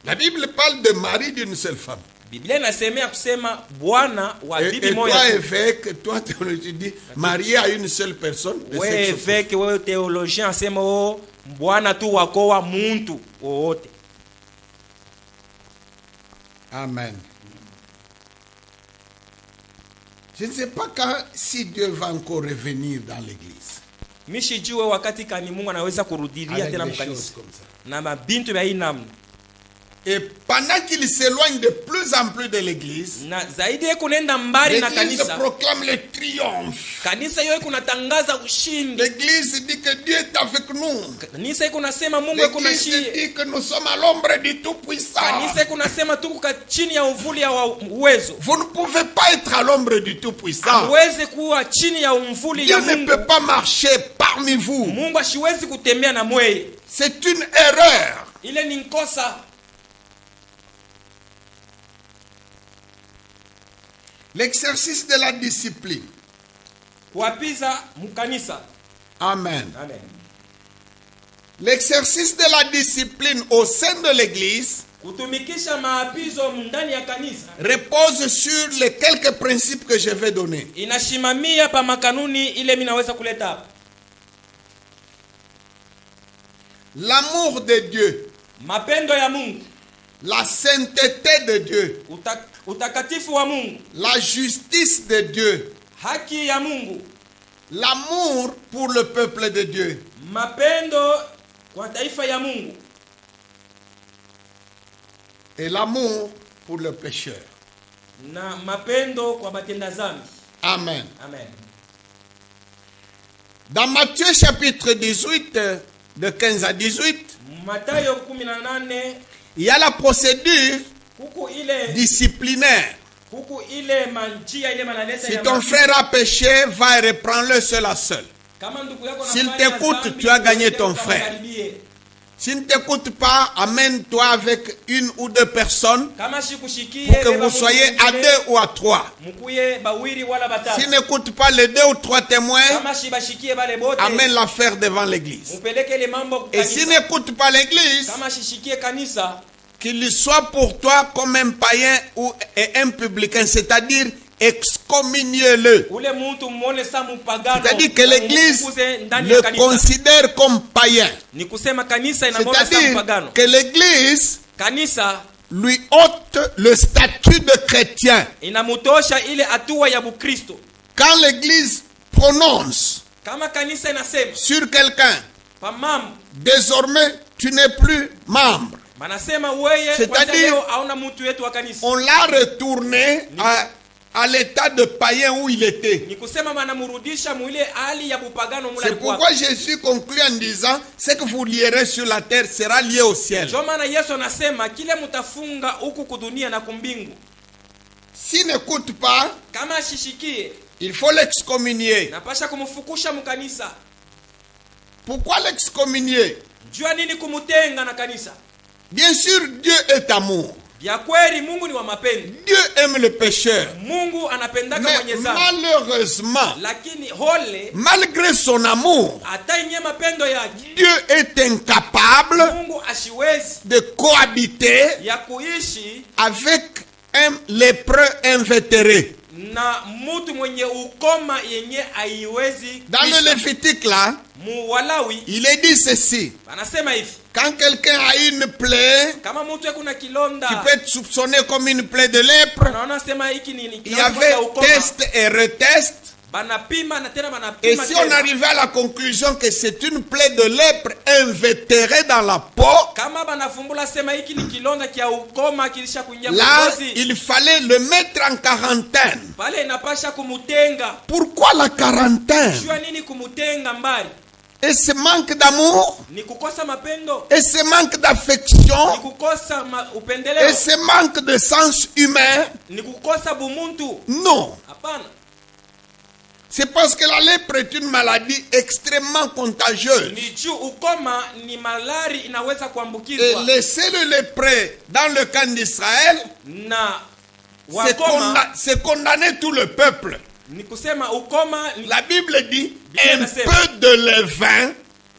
La Bible parle de mari d'une seule femme. Biblia inasemea kusema bwana wa bibi Et moya. toi, tu. évêque, toi, théologien, dis marié à une seule personne de Wewe sexe opposé. veke wewe theologien asema o bwana tu wako wa muntu wowote. Amen. Je ne sais pas quand, si Dieu va encore revenir dans l'église. Mishijue wakati kani Mungu anaweza kurudilia Avec tena des choses mkanisa. comme ça. Na mabintu vya hii namna. Et pendant qu'il s'éloigne de plus en plus de l'église, Na zaidi yeye kunaenda mbali na l'église kanisa. proclame le triomphe. Kanisa yote kunatangaza ushindi. L'église dit que Dieu est avec nous. Kanisa kunasema Mungu yuko na L'église shie. dit que nous sommes à l'ombre du Tout-Puissant. Kanisa kunasema tuko chini ya uvuli ya uwezo. Vous ne pouvez pas être à l'ombre du Tout-Puissant. Uweze kuwa chini ya mvuli Dieu ya ne Mungu. peut pas marcher parmi vous. Mungu ashiwezi kutembea na mweye. C'est une erreur. Ile ni nkosa. L'exercice de la discipline. kuapiza mkanisa. Amen. Amen. L'exercice de la discipline au sein de l'Église Kutumikisha maapizo ndani ya kanisa repose sur les quelques principes que je vais donner. inashimamia pa makanuni ile mimi naweza kuleta hapa. L'amour de Dieu, Mapendo ya Mungu, la sainteté de Dieu, utakatifu wa Mungu, la justice de Dieu, haki ya Mungu, l'amour pour le peuple de Dieu, mapendo kwa taifa ya Mungu, et l'amour pour le pécheur. na mapendo kwa batenda zambi. Amen. Amen. Dans Matthieu chapitre 18, de 15 à 18, Mathayo 18, il y a la procédure huku ile disciplinaire. huku ile manjia ile manaleta Si ya ton mapizo. frère a péché, va et reprends-le seul à seul. Kama ndugu yako S'il anafanya t'écoute, dhambi, tu as gagné usiende ton frère. ukamkaribie. S'il ne t'écoute pas, amène-toi avec une ou deux personnes Kama shikushikie pour que beba vous Mungu soyez à mwingine, 2 ou à 3. mkuye bawiri wala batatu. S'il n'écoute pas les 2 ou 3 témoins, Kama shibashikie bale bote, amène l'affaire devant l'église. mupeleke ile mambo Et s'il kanisa. n'écoute pas l'église, Kama shishikie kanisa, qu'il soit pour toi comme un païen ou un publicain, c'est-à-dire excommuniez-le. ule muntu muone sa mupagano. C'est-à-dire que l'église mumufukuze ndani le ya kanisa. considère comme païen. Ni kusema kanisa inamwona sa C'est-à-dire mpagano. que l'église Kanisa lui ôte le statut de chrétien. inamutosha ile hatua ya Bukristo. Quand l'église prononce Kama kanisa inasema sur quelqu'un, pa mambo, désormais tu n'es plus membre, banasema weye C'est-à-dire- kwanza leo hauna mtu wetu wa kanisa. on l'a retourné à l'état de païen où il était. Ni kusema banamurudisha mwile hali ya bupagano mula C'est alikuwa. pourquoi Jésus conclut en disant, ce que vous lierez sur la terre sera lié au ciel. Ndio maana Yesu anasema kile mutafunga huku kudunia na kumbingu. S'il n'écoute pas, Kama ashishikie, il faut l'excommunier. napasha kumfukusha mkanisa. Pourquoi l'excommunier? Jua nini kumutenga na kanisa? Bien sûr, Dieu est amour. Vya kweli Mungu ni wa mapendo. Dieu aime le pécheur. Mungu anapendaka Mais mwenye dhambi. malheureusement, Lakini hole malgré son amour, hata yenye mapendo yake, Dieu est incapable Mungu ashiwezi de cohabiter ya kuishi avec un lépreux invétéré. na mtu mwenye ukoma yenye haiwezi Dans le kuishi. Lévitique, là, Muwalawi il est dit ceci. anasema hivi, Quand quelqu'un a une plaie, kama mtu kuna kilonda qui peut être soupçonné comme une plaie de lèpre, naona sema hiki ni il y avait test et retest. banapima na tena Et banapima si on tena. arrivait à la conclusion que c'est une plaie de lèpre invétérée dans la peau, Kama banafumbula sema hiki ni kilonda kia ukoma kilisha kuingia là, ngozi, il fallait le mettre en quarantaine. pale inapasha kumutenga. Pourquoi la quarantaine? Jua nini kumutenga mbali? Et ce manque d'amour, Ni kukosa mapendo, et ce manque ni d'affection, kukosa et upendeleo, ce manque de sens humain. ni kukosa bumuntu. Non. Hapana, C'est parce que la lèpre est une maladie extrêmement contagieuse. ni juu ukoma ni malari inaweza Et kuambukizwa, laisser le lépreux dans le camp d'Israël, na wakoma c'est condamner tout le peuple. ni kusema ukoma ni La Bible dit Biblia un inasema, peu de levain,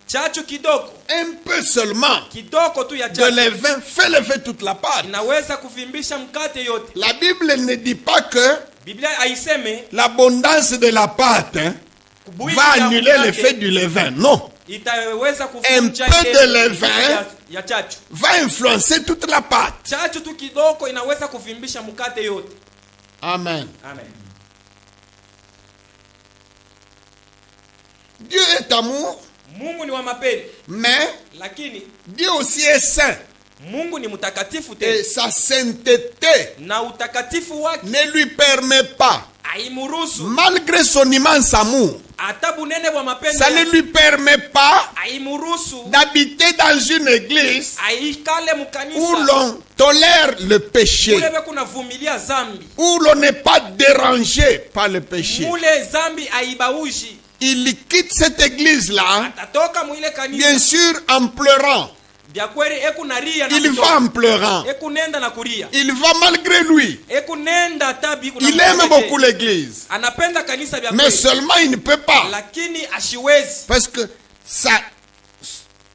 chachu kidogo un peu seulement kidogo tu ya de chachu levain fait lever toute la pâte. inaweza kuvimbisha mkate yote. La Bible ne dit pas que Biblia haiseme l'abondance de la pâte kubuisha va ya annuler mkate l'effet du levain. Non. itaweza Un kuvunja peu ile de levain ya chachu. va influencer toute la pâte. Chachu tu kidogo inaweza kuvimbisha mkate yote. Amen. Amen. Dieu est amour, Mungu ni wa mapendo, mais lakini Dieu aussi est saint. Mungu ni mtakatifu Et tena, sa sainteté na utakatifu wake ne lui permet pas, haimuruhusu malgré son immense amour, hata bunene wa mapendo ça ne yake, lui permet pas haimuruhusu d'habiter dans une église aikale où mkanisa l'on tolère le péché, mule kuna vumilia zambi, où l'on n'est pas dérangé par le péché. mule zambi aibaushi. Il quitte cette église-là, Atatoka mwile bien kanisa sûr en pleurant, vya kweli ekunaria na Il kutoka. va en pleurant. Ekunenda na kulia. Il va malgré lui. Ekunenda tabi kuna Il aime beaucoup l'église. anapenda kanisa vya Mais kweli. seulement il ne peut pas. Lakini ashiwezi. Parce que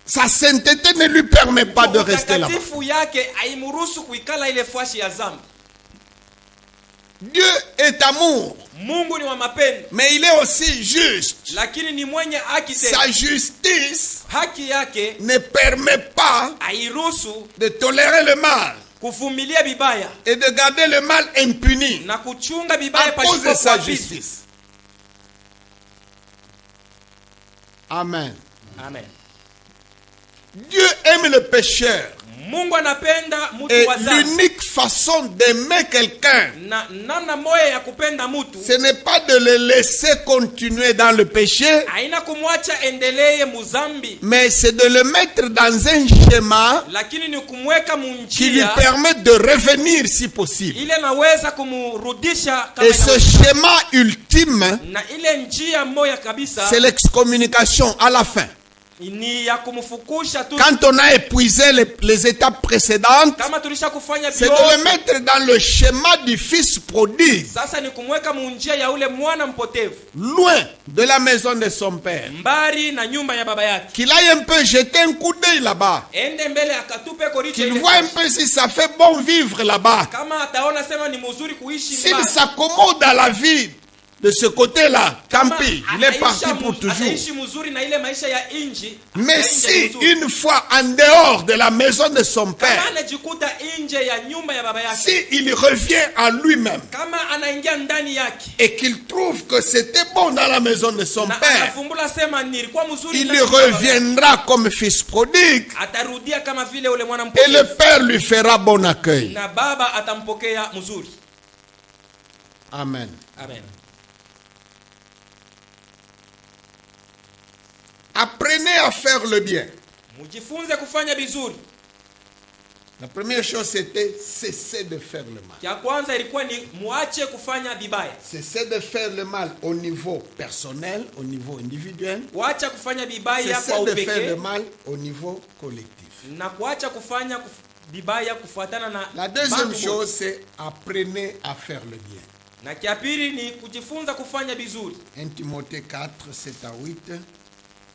sa sainteté ne lui permet pas de rester là-bas. Utakatifu yake haimuruhusu kuikala ile fashi ya zambi. Dieu est amour. Mungu ni wa mapendo. Mais il est aussi juste. Lakini ni mwenye haki tena. Sa justice Haki yake ne permet pas hairuhusu de tolérer le mal kuvumilia bibaya et de garder le mal impuni na kuchunga à bibaya cause de pasipo sa kuapiza. justice. Amen. Amen. Dieu aime le pécheur. Mungu anapenda mtu Et wa zambi. l'unique façon d'aimer quelqu'un, Na namna moja ya kupenda mtu ce n'est pas de le laisser continuer dans le péché, haina kumwacha endelee muzambi, mais c'est de le mettre dans un schéma lakini ni kumweka qui lui munjia permet de revenir si possible. ile naweza kumrudisha kama Et ce inaweza. schéma ultime, Na ile njia moja kabisa c'est l'excommunication à la fin. ni ya kumfukusha tu. Quand on a épuisé les étapes précédentes, Kama tulisha kufanya c'est de le vyote, mettre dans le schéma du fils prodigue, sasa ni kumweka munjia ya ule mwana mpotevu, loin de la maison de son père. mbali na nyumba ya baba yake. Qu'il aille un peu jeter un coup d'œil là-bas. Ende mbele akatupe koricho Qu'il ile voit un fashi. peu si ça fait bon vivre là-bas. Kama ataona sema ni mzuri kuishi S'il mbali. s'accommode à la vie de ce côté-là, tant Kama pis, il est parti ataisha pour toujours. ataishi mzuri na ile maisha ya inji. Mais ya nje si mzuri. une fois en dehors de la maison de son Kama père, anajikuta nje ya nyumba ya baba yake, si il revient à lui-même kama anaingia ndani yake et qu'il trouve que c'était bon dans la maison de son na père, anafumbula sema nilikuwa mzuri il ndani ya baba yake, reviendra comme fils prodigue atarudia kama vile ule mwana et le mpotevu père lui fera bon accueil. na baba atampokea mzuri. Amen. Amen. Apprenez à faire le bien. Mujifunze kufanya vizuri. La première chose, c'était cesser de faire le mal. Ya kwanza ilikuwa ni muache kufanya vibaya. Cesser de faire le mal au niveau personnel, au niveau individuel. Kuacha kufanya vibaya kwa Cesser de faire le upekee mal au niveau collectif. na kuacha kufanya vibaya kufuatana na La deuxième bantu chose, wote. c'est apprenez à faire le bien. Na kia pili ni kujifunza kufanya vizuri. 1 Timothée 4, 7 à 8.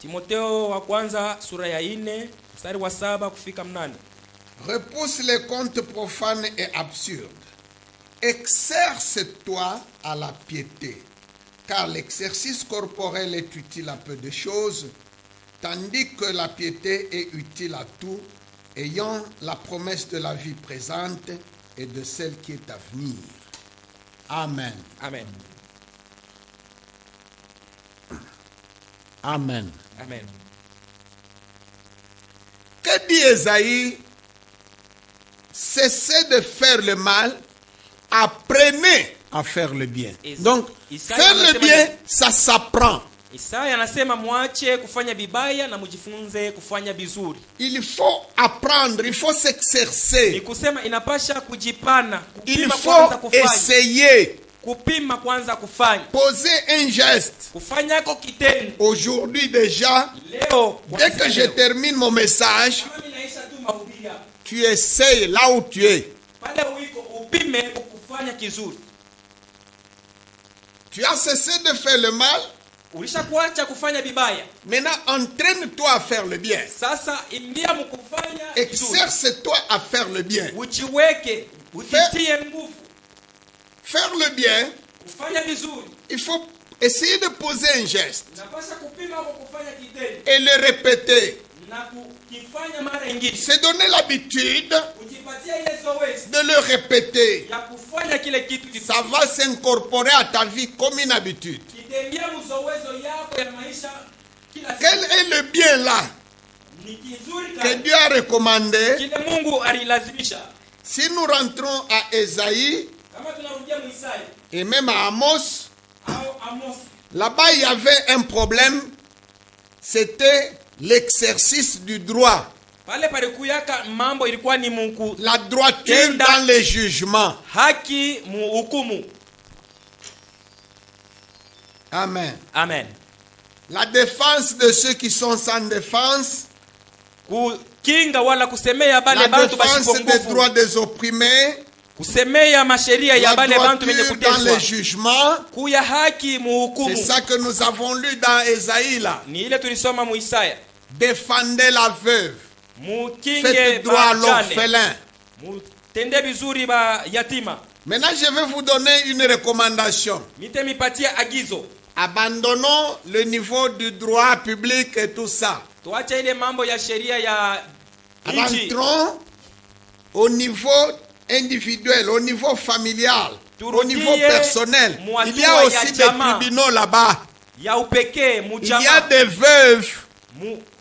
Timotheo wa kwanza sura ya 4 mstari wa 7 kufika 8. Repousse les contes profanes et absurdes. Exerce-toi à la piété, car l'exercice corporel est utile à peu de choses, tandis que la piété est utile à tout, ayant la promesse de la vie présente et de celle qui est à venir. Amen. Amen. Amen. Amen. Que dit Ésaïe? Cessez de faire le mal, apprenez à faire le bien. Donc, faire le bien, ça s'apprend. Isaya anasema muache kufanya vibaya na mujifunze kufanya vizuri. Il faut apprendre, il faut Ni s'exercer. kusema inapasha kujipana, Il kupima faut kwanza kufanya. essayer. Kupima kwanza kufanya. Poser un geste. Kufanya ko kitendo. Aujourd'hui déjà, Leo dès que je termine mon message, kama ninaisha tu mahubiri hapa. tu essayes là où tu es. Pale uiko upime kufanya kizuri. Tu as cessé de faire le mal. Ulishakuacha kufanya vibaya. Maintenant, entraîne-toi à faire le bien. Sasa ingia mkufanya vizuri. Exerce-toi à faire le bien. Ujiweke, ujitie nguvu. Faire le bien, Kufanya vizuri. il faut essayer de poser un geste Napasha kupima kwa kufanya kitendo. et le répéter. Na kukifanya mara nyingine. C'est donner l'habitude Ujipatia ile zoezi de le répéter. ya kufanya kile kitu Ça va s'incorporer à ta vie comme une habitude. Kitengia mzowezo yako ya maisha kila Quel siku. est le bien là Ni kizuri que kabisa. Dieu a recommandé? Kile Mungu alilazimisha. Si nous rentrons à Ésaïe Kama tunarudia Isaya et même à Amos, au Amos. là-bas il y avait un problème, c'était l'exercice du droit, Pale palikuyaka mambo ilikuwa ni Mungu la droiture Tenda. dans les jugements. haki muhukumu. Amen. Amen. La défense de ceux qui sont sans défense kukinga wala kusemea bale la bantu défense des bashipo droits nguvu, des opprimés, kusemea masheria ya la bale bantu wenye droiture dans les kuteswa, jugements. kuya haki C'est muhukumu. ça que nous avons lu dans Ésaïe là. Ni ile tulisoma mu Isaya, Défendez la veuve, mukinge faites droit à bajane, l'orphelin. mutende vizuri ba yatima. Maintenant, je vais vous donner une recommandation. Mite mipatia agizo, Abandonnons le niveau du droit public et tout ça. tuache ile mambo ya sheria ya nchi, Rentrons au niveau individuel, au niveau familial, au niveau Turudie personnel. mwatua Il y a aussi ya des jamaa. tribunaux là-bas. ya upekee Il y a mujama, des veuves,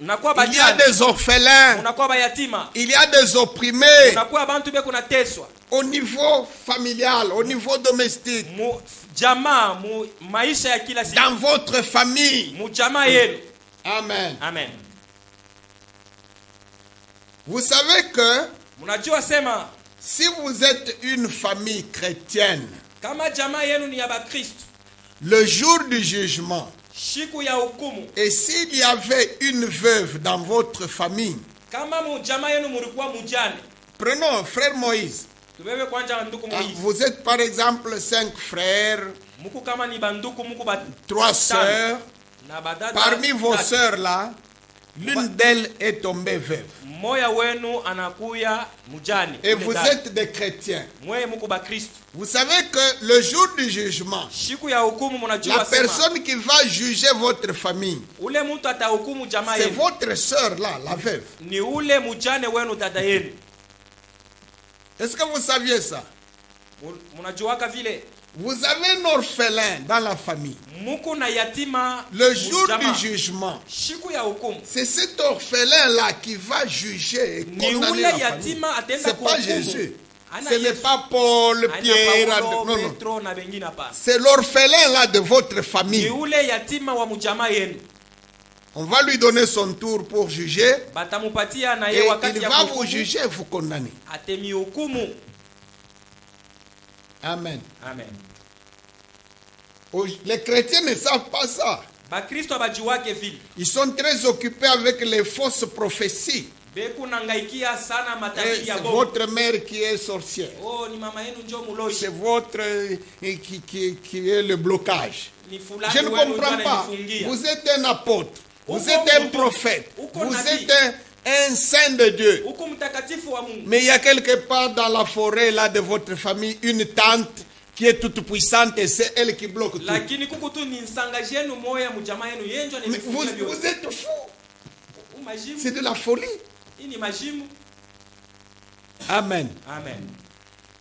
unakuwa il y a bajane, des orphelins, unakuwa bayatima, il y a des opprimés unakuwa bantu be kunateswa au niveau familial, au niveau domestique, mu jamaa, mu maisha ya kila siku, dans votre famille. mu jamaa yenu. Amen. Amen. Vous savez que Mnajua sema si vous êtes une famille chrétienne, kama jamaa yenu ni ya Bakristo, le jour du jugement, siku ya hukumu, et s'il y avait une veuve dans votre famille, kama mu jamaa yenu mulikuwa mujane, prenons frère Moïse. tubebe kwanja nduku Ah, Moizi, vous êtes par exemple 5 frères, muku kama ni banduku, muku 3 sœurs. na badada. Parmi vos tatu. sœurs là, l'une d'elles est tombée veuve. Mmoja wenu anakuya mujane, Et ule vous dada. êtes des chrétiens. Mweye muku Bakristo, Vous savez que le jour du jugement, siku ya hukumu la mnajua sema personne qui va juger votre famille, ule mtu atahukumu jamaa c'est yenu votre sœur là, la veuve. ni ule mujane wenu, dada yenu. Est-ce que vous saviez ça? Mnajuaka vile Vous avez un orphelin dans la famille. muko na yatima Le jour mujama. du jugement, Siku ya hukumu c'est cet orphelin-là qui va juger et ni condamner ule la famille. yatima atenda C'est pas kuhukumu. Jésus. Ana Ce n'est Yesu. pas Paul, Ana Pierre, Paulo, non, non. Petro na wengine hapana. C'est l'orphelin-là de votre Ni famille. ule yatima wa mujama yenu, On va lui donner son tour pour juger. batamupatia na Et ye wakati il ya va vous kuhukumu, juger et vous condamner. atemi hukumu. Amen. Amen. Les chrétiens ne savent pas ça. Bakristo abajuwake vile, Ils sont très occupés avec les fausses prophéties. beku nangaikia sana Et matabiri ya c'est bongo. votre mère qui est sorcière. Oh, ni mama yenu njo muloshi, C'est votre qui est le blocage. ni fulani Je ne wenu njo comprends pas. ananifungia. Vous êtes un apôtre. Vous Uko êtes un mtu- prophète. uko Vous nabii. êtes un saint de Dieu. Huku mtakatifu wa Mungu, Mais il y a quelque part dans la forêt là de votre famille une tante qui est toute puissante et c'est elle qui bloque tout. lakini kuku tu ni nsangaji yenu moya mujama yenu yenjo Mais vous, ananifungia vous vyote. êtes fous. Majimu, C'est de la folie. hii ni majimu. Amen. Amen.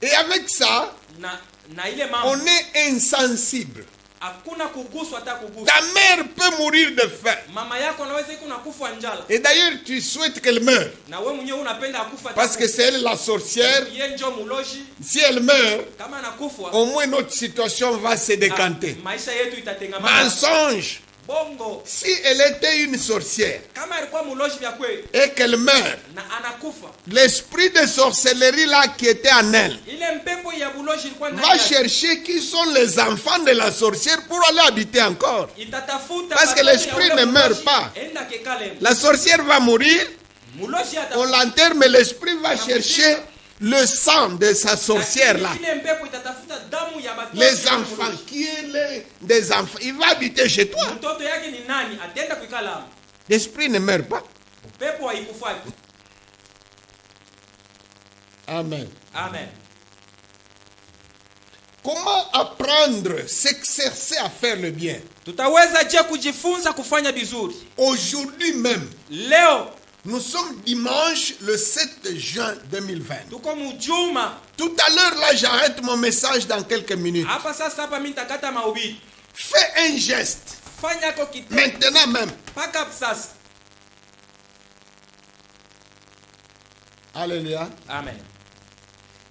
Et avec ça, Na ile mambo on est insensible. hakuna kuguswa hata kuguswa. Ta mère peut mourir de faim. Mama yako anaweza iko nakufa njala, Et d'ailleurs, tu souhaites qu'elle meure. na wewe mwenyewe unapenda akufa hata Parce que c'est elle la sorcière. yeye njo muloji. Si elle meurt, Kama anakufa, au moins notre situation va se décanter. maisha yetu itatengamana. Mensonge. Bongo, Si elle était une sorcière kama alikuwa muloji vya kweli et qu'elle meurt, na anakufa, l'esprit de sorcellerie là qui était en elle ile mpepo ya buloji ilikuwa ndani va yake, chercher qui sont les enfants de la sorcière pour aller habiter encore. itatafuta Parce que watoto ya l'esprit ule ne meurt muloji, pas. enda kekale. La sorcière va mourir, Muloji on l'enterre, mais l'esprit va chercher le sang de sa sorcière là. ile mpepo itatafuta damu ya batoto Les ya enfants, muloji. qui est des enfants, il va habiter chez toi. Mtoto yake ni nani? Atenda kuikala hapo. L'esprit ne meurt pas. Pepo haikufaki. Amen. Amen. Comment apprendre, s'exercer à faire le bien? Tutaweza je kujifunza kufanya vizuri? Aujourd'hui même, Leo nous sommes dimanche le 7 juin 2020. tuko mjuma. Tout à l'heure, là, j'arrête mon message dans quelques minutes. Hapa sasa hapa mimi nitakata mahubiri. Fais un geste, Fanya kwa kitendo maintenant même. paka sasa. Alléluia. Amen.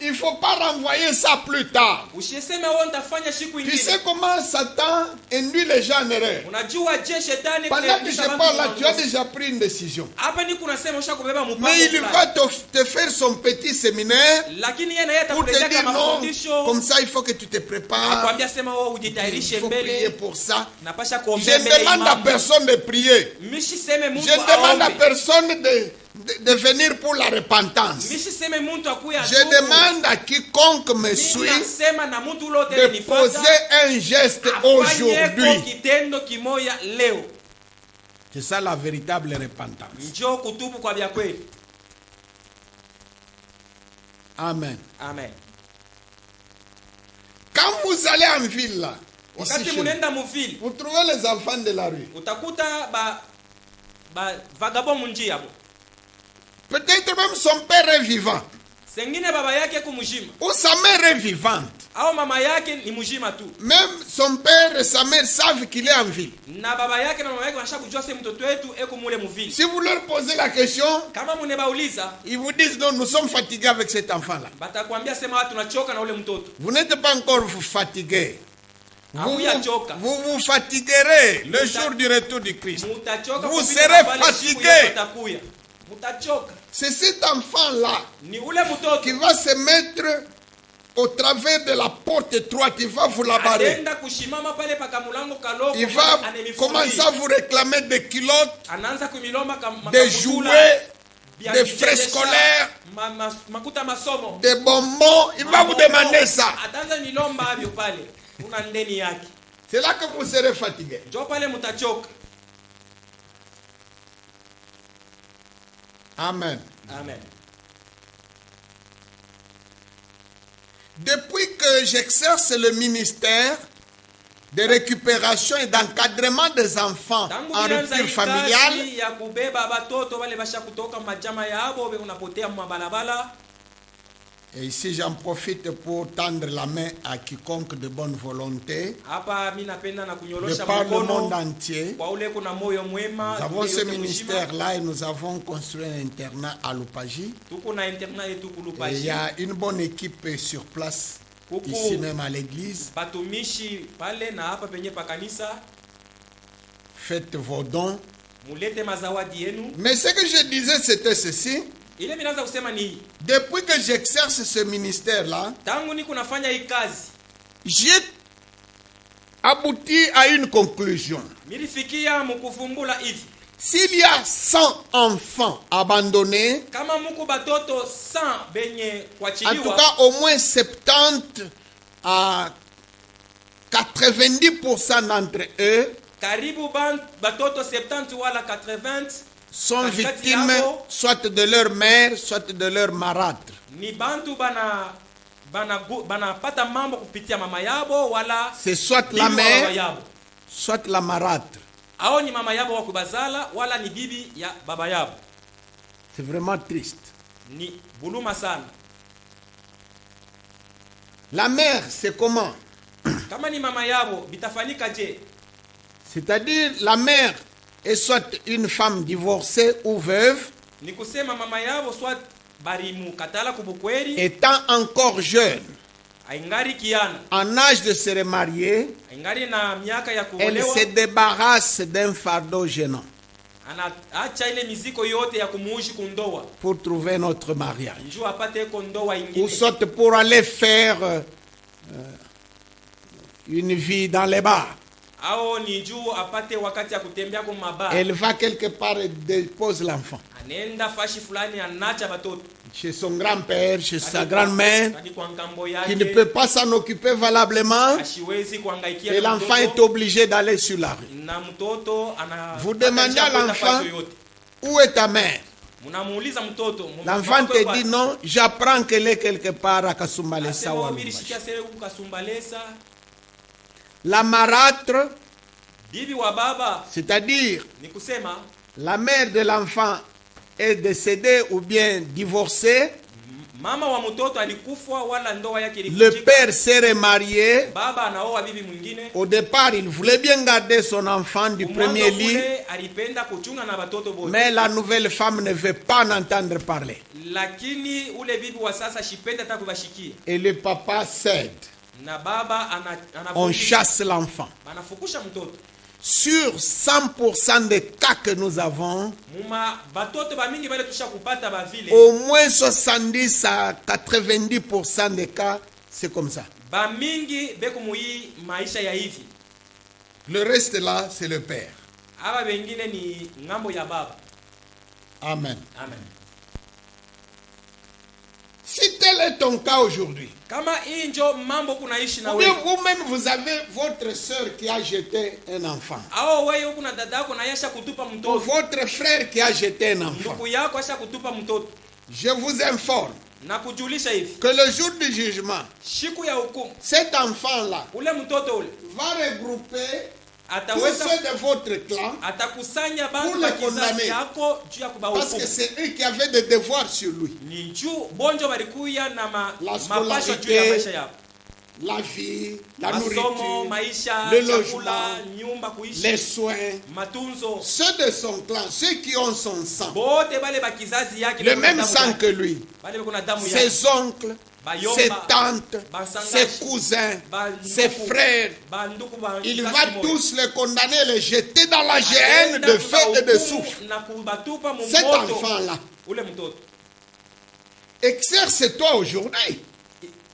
Il ne faut pas renvoyer ça plus tard. Usiseme wewe utafanya siku Tu ingine. sais comment Satan induit les gens en erreur. Unajua je shetani Pendant que je kulemisha parle là, watu tu as makosa. déjà pris une décision. Hapa ni kunasema ushakubeba mpango. Mais il fulani. va te faire son petit séminaire Lakini yeye naye pour te atakuletea dire kama non, mafundisho. comme ça il faut que tu te prépares. Akwambia sema wewe Il ujitayarishe faut prier mbele. pour ça. Napasha Je kuombea ne mbele demande à imam. personne de prier. Mishi seme Je Mungu ne demande à aombe. personne de venir pour la repentance. Mishiseme muntu akuya Je demande à quiconque me suit Ninasema na muntu lote de nifuata, poser un geste aujourd'hui. afanyeko kitendo kimoya leo. C'est ça la véritable repentance. Njoo kutubu kwa vya kweli. Amen. Amen. Quand vous allez en ville là, ici Wakati chez nous, munenda muvili, vous trouvez les enfants de la rue. utakuta ba vagabond munjia bo. Peut-être même son père est vivant. Sengine baba yake kumujima. Ou sa mère est vivante. Au mama yake ni mujima tu. Même son père et sa mère savent qu'il est en ville. Na baba yake na mama yake wanasha kujua sema mtoto wetu eko mule muvili. Si vous leur posez la question, Kama munebauliza, ils vous disent non, nous sommes fatigués avec cet enfant-là. batakwambia sema watu tunachoka na ule mtoto. Vous n'êtes pas encore fatigué. Vous fatiguerez le jour du retour du Christ. Mutachoka Vous kupita serez pale siku fatigué. Yesu atakuya. Mutachoka. C'est cet enfant-là Ni ule mtoto qui va se mettre au travers de la porte étroite. Il va vous la barrer. Anaenda kushimama pale paka mulango kaloko. Il va commencer à vous réclamer des culottes, Anaanza kumilomba des jouets, des frais scolaires, makuta masomo. des bonbons. Il va vous demander ça. Ataanza nilomba avyo pale. Una ndeni yake. C'est là que vous serez fatigué. Njoo pale mutachoka. Amen. Amen. Depuis que j'exerce le ministère de récupération et d'encadrement des enfants Tangu en nianza rupture hii familiale, kazi ya kubeba batoto wale basha kutoka majama yabo unapotea mabalabala. et ici j'en profite pour tendre la main à quiconque de bonne volonté Hapa mimi napenda na de kunyorosha par le monde mkono entier. kwa ule kuna moyo mwema. Nous avons ce yote mzima. ministère-là et nous avons construit un internat à Lupaji. Tuko na internet yetu Et il kulupaji. y a une bonne équipe sur place, Kuku ici même à l'église. batumishi pale na hapa penye pa kanisa. Faites vos dons. Mulete mazawadi yenu. Mais ce que je disais, c'était ceci. Ile minaanza kusema ni Depuis que j'exerce ce ministère-là, tangu niko nafanya hii kazi j'ai abouti à une conclusion. milifikia mkufumbula hivi. S'il y a 100 enfants abandonnés, Kama muko batoto 100 benye en tout kuachiliwa, cas au moins 70 à 90% d'entre eux karibu batoto 70 wala 80 sont katikati victimes yabo soit de leur mère, soit de leur marâtre. ni bantu banapata mambo kupitia mama yabo wala C'est soit bibi la wa baba mère, yabo. soit la marâtre. Ao ni mama yabo wa kubazala wala ni bibi ya baba yabo. C'est vraiment triste. Ni buluma sana. La mère, c'est comment? Kama ni mama yabo bitafanyika je? C'est-à-dire la mère est soit une femme divorcée ou veuve, Ni kusema mama yabo soit barimu katala kubukweli, étant encore jeune, aingari kiana, en âge de se remarier, aingari na miaka ya elle kuolewa, se débarrasse d'un fardeau gênant anaacha ile miziko yote ya kumuishi kundoa. pour trouver notre mariage. Njoo apate kondoa Ou ingine. soit pour aller faire une vie dans les bars. Ao ni juu apate wakati ya kutembea kwa mabaya. Elle va quelque part et dépose l'enfant. Anaenda fashi fulani anacha batoto. Chez son grand-père, chez sa grand-mère, Hadi kwa ngambo qui ne yake. peut pas s'en occuper valablement, Ashiwezi kuangaikia et na l'enfant est mtoto. obligé d'aller sur la rue. Na mtoto ana Vous demandez à kwenda l'enfant, fashi yote. où est ta mère? Munamuuliza mtoto. L'enfant te dit non, j'apprends qu'elle est quelque part à Kasumbalesa ou à Lubumbashi. Asema sere ukasumbalesa. La marâtre, Bibi wa baba c'est-à-dire ni kusema la mère de l'enfant est décédée ou bien divorcée, mama wa mtoto alikufa wala ndoa yake le ilivunjika. père s'est remarié. Baba anaoa bibi mwingine. Au départ, il voulait bien garder son enfant du premier Mwanzo lit, kule alipenda kuchunga na batoto bote. mais la nouvelle femme ne veut pas en entendre parler. Lakini ule bibi wa sasa shipenda hata kubashikia. Et le papa cède. Na baba On chasse l'enfant. anafukusha mtoto. Sur 100% des cas que nous avons, Muma batoto ba mingi bale tusha kupata ba vile. au moins 70 à 90% des cas, c'est comme ça. Ba mingi beko muyi maisha ya hivi. Le reste là, c'est le père. Aba bengine ni ngambo ya baba. Amen. Amen. Si tel est ton cas aujourd'hui, Kama hii njo mambo kunaishi na ou bien wewe. vous-même vous avez votre soeur qui a jeté un enfant, Au wewe huko na dada yako na yasha kutupa ou mtoto. votre frère qui a jeté un enfant, Ndugu yako asha kutupa mtoto. je vous informe Na kujulisha hivi. que le jour du jugement, Siku ya hukumu, cet enfant-là ule mtoto ule va regrouper tous ataweza ceux de votre clan, atakusanya Pour bantu le ba kizazi condamner. yako juu ya parce que kubahukumu. c'est eux qui avaient des devoirs sur lui. Ni juu bonjo balikuya na La mapasho juu ya scolarité, maisha yako. La vie, la Masomo, nourriture, maisha, le chakula, logement, nyumba kuishi, les soins. matunzo. Ceux de son clan, ceux qui ont son sang, Bote bale ba kizazi yake le beko na même damu sang yake. que lui, Bale beko na damu yake. ses oncles, Bayomba, ses tantes, basangashi, ses cousins, banduku, ses frères, banduku ba il kizazi va moja. tous les condamner, les jeter dans la géhenne Ataenda de feu et de kubahukumu soufre. na kubatupa mu Cet moto. enfant-là, Ule mtoto. exerce-toi aujourd'hui.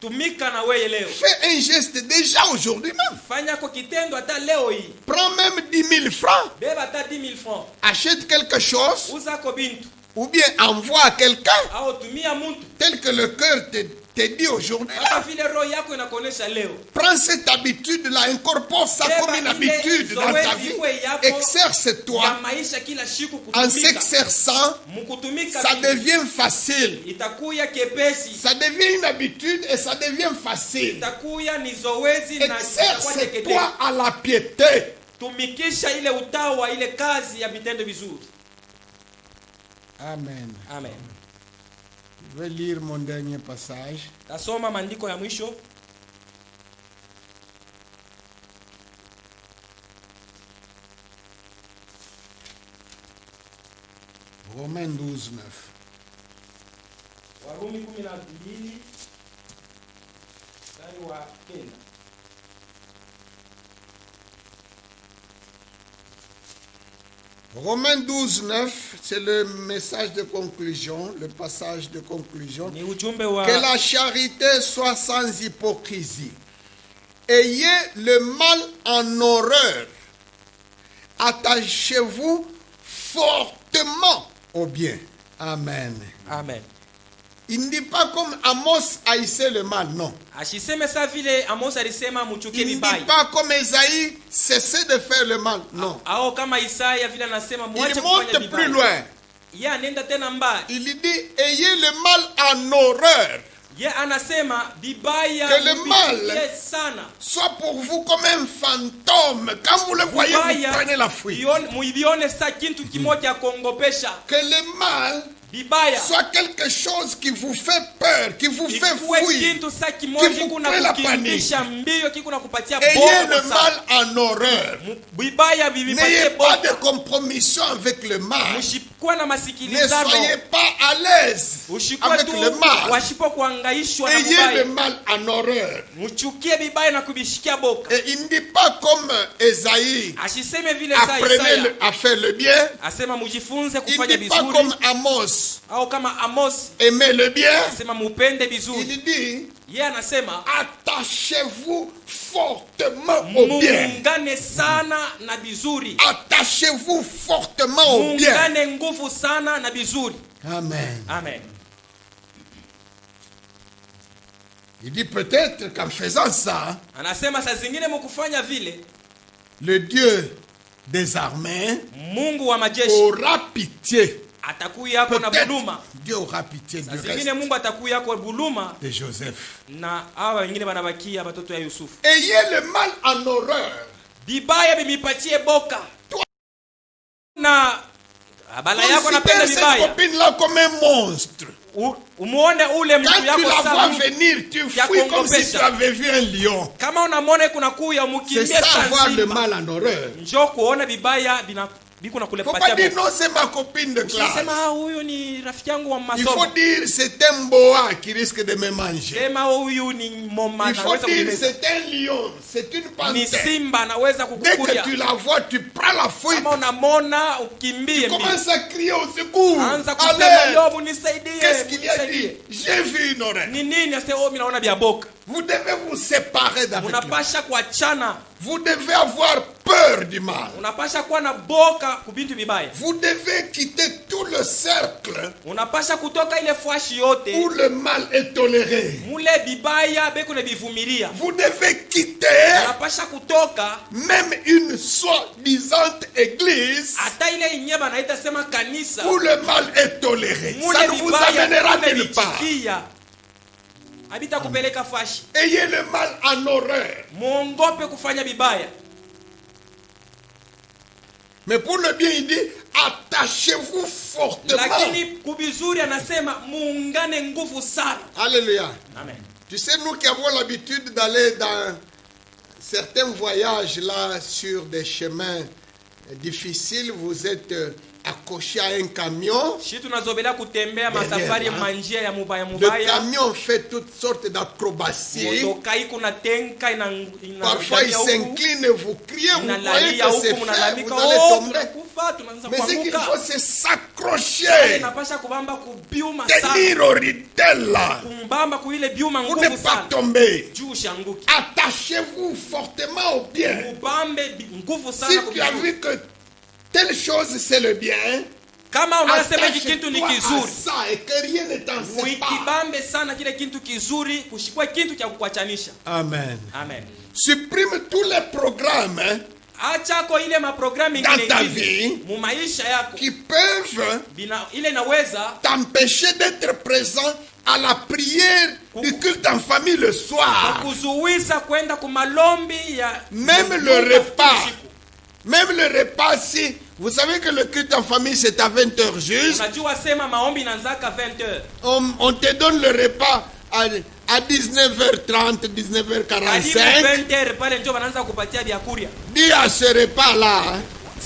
Tumika na wewe leo. Fais un geste déjà aujourd'hui même. Fanya ko kitendo hata leo hii. Prends même 10 000 francs, Beba hata 10 000 francs. achète quelque chose, Uza ko bintu. ou bien envoie à quelqu'un, Au tumia muntu. tel que le cœur te dit aujourd'hui. Hata Là, vile roho yako inakuonesha leo. prends cette habitude-là, incorpore ça Beba comme une ile habitude dans ta zoezi vie. kwe yako ya Exerce-toi. maisha kila siku En kutumika. s'exerçant, Mkutumika ça vile, devient facile. itakuya kepesi. Ça devient une habitude et ça devient facile. Itakuya ni zoezi na itakuwa teketeke. Exerce-toi à la piété. Tumikisha ile utawa ile kazi ya vitendo vizuri. Amen. Amen. Je vais lire mon dernier passage. Tasoma maandiko ya mwisho. Romains 12, 9. Warumi 12 mstari wa 9. Romains 12, 9, c'est le message de conclusion, le passage de conclusion. Ni ujumbe wa Que la charité soit sans hypocrisie. Ayez le mal en horreur. Attachez-vous fortement au bien. Amen. Amen. Il ne dit pas comme Amos haïssait le mal, non. Ashiseme sa vile Amos alisema muchukie Il ne dit vibaya. pas comme Esaïe cessez de faire le mal, non. Ao kama Isaya vile anasema muache Il kufanya monte plus vibaya. loin. Ye anaenda tena mbali. Il dit ayez le mal en horreur. Ye anasema vibaya Que le mupitie mal sana. soit pour vous comme un fantôme. Quand vous le voyez, vous prenez la fuite. Muivione sa kintu kimoja kuongopesha. Que le mal Vibaya. soit quelque chose qui vous fait peur, qui vous fait Ikuwe fuir. kintu sa kimoja Qui vous kikuna crée la kukimbisha mbio kikuna kupatia Ayez boga le sana. mal en horreur. Vibaya vivipatie N'ayez pas de boga. compromission avec le mal. Ushikuwa na Ne masikilizano. soyez pas à l'aise Ushikuwe avec tu le mal. washipo kuangaishwa na Ayez le mubaya. mal en horreur. Muchukie vibaya na kubishikia boka. Et il ne dit pas comme Esaïe, Ashiseme vile sa apprenez Isaya. à faire le bien. Asema mujifunze Il kufanya ne dit pas vizuri. comme Amos, Au kama Amos aimez le bien. asema mupende vizuri. Il dit, Yeye anasema attachez-vous fortement au bien. muungane sana na vizuri. Attachez-vous fortement au bien. Muungane nguvu sana na vizuri. Amen. Amen. Il dit peut-être qu'en faisant ça, Anasema saa zingine mukufanya vile le Dieu des armées Mungu wa majeshi aura pitié. atakuya yako na Peut-être buluma. Dieu aura pitié Saa du zingine reste Mungu atakuya yako buluma de Joseph. na hawa wengine banabakia watoto ya Yusufu. Ayez le mal en horreur. Vibaya bimipatie boka. Na bala yako napenda Considère cette vibaya. copine-là comme un monstre. Umuone ule Quand mtu tu yako la vois sana. venir, tu ya fuis comme si kuongopesha. tu avais vu un lion. Kama unamwona kuna kuya C'est mukimbie ça, avoir le sana. mal en horreur. Njoo kuona vibaya biko na Il ne faut pas kulepatia dire boka. non, c'est ma copine de classe. Sema huyu ni rafiki yangu wa Il faut masomo. dire c'est un boa qui risque de me manger. Sema huyu ni moma Il faut anaweza dire kunimeza. c'est un lion, c'est une Ni panthère. simba anaweza Dès que kukukulia. tu la vois, tu prends la fuite. Kama unamwona ukimbie mbio. Commence à crier au secours. Anza kusema Allez, Yobu nisaidie. qu'est-ce qu'il y a dit? nisaidie. J'ai vu une oreille. Ni nini ase oh mimi naona vya boka. Vous devez vous séparer d'avec lui. Unapasha kuachana. Vous devez avoir peur du mal. Unapasha kuwa na boka kubintu vibaya. Vous devez quitter tout tout le cercle unapasha kutoka ile fwashi yote où le mal est toléré. mule bibaya beko na bivumilia. Vous devez quitter Unapasha kutoka même une soi-disant église hata ile yenyewe banaita sema kanisa où le mal est toléré. mule Ça ne vous amènera nulle part. bichikia habita kupeleka fashi. Ayez le mal en horreur. Muongope kufanya bibaya. Mais pour le bien, il dit, attachez-vous fortement. Lakini kubizuri anasema muungane nguvu sana. Alléluia. Amen. Tu sais, nous qui avons l'habitude d'aller dans certains voyages là sur des chemins difficiles, vous êtes accroché à un camion. Shi tunazobela kutembea masafari manjia ya mubaya Le mubaya. camion fait toutes sortes d'acrobaties. Motoka iko na tenka ina Parfois il s'incline et vous criez, vous croyez que c'est fait, vous allez tomber. Mais ce qu'il faut, c'est s'accrocher, inapasha kubamba kubiuma tenir sana. au ritel là, Kumbamba kuile biuma pour nguvu ne pas sana. tomber. Juu shanguki. Attachez-vous fortement au bien. Kubambe nguvu sana Si tu as kubizuri. vu que telle chose c'est le bien, Kama unasema hiki kitu ni attache-toi à kizuri, ça et que rien ne t'en sépare. wikibambe sana kile kitu kizuri kushikwa kitu cha kukuachanisha. Amen. Amen. Supprime tous les programmes Acha ko ile maprogramu Dans ta ingine vie, mu maisha yako qui peuvent ile inaweza t'empêcher d'être présent à la prière du culte en famille le soir. kukuzuiza kwenda kumalombi ya Même le repas. Même le repas, si vous savez que le culte en famille c'est à 20h juste, Unajua sema maombi inaanzaka 20h. on te donne le repas à 19h30, 19h45. 20h pale ndio wanaanza kupatia vyakuria. Dis à ce repas-là,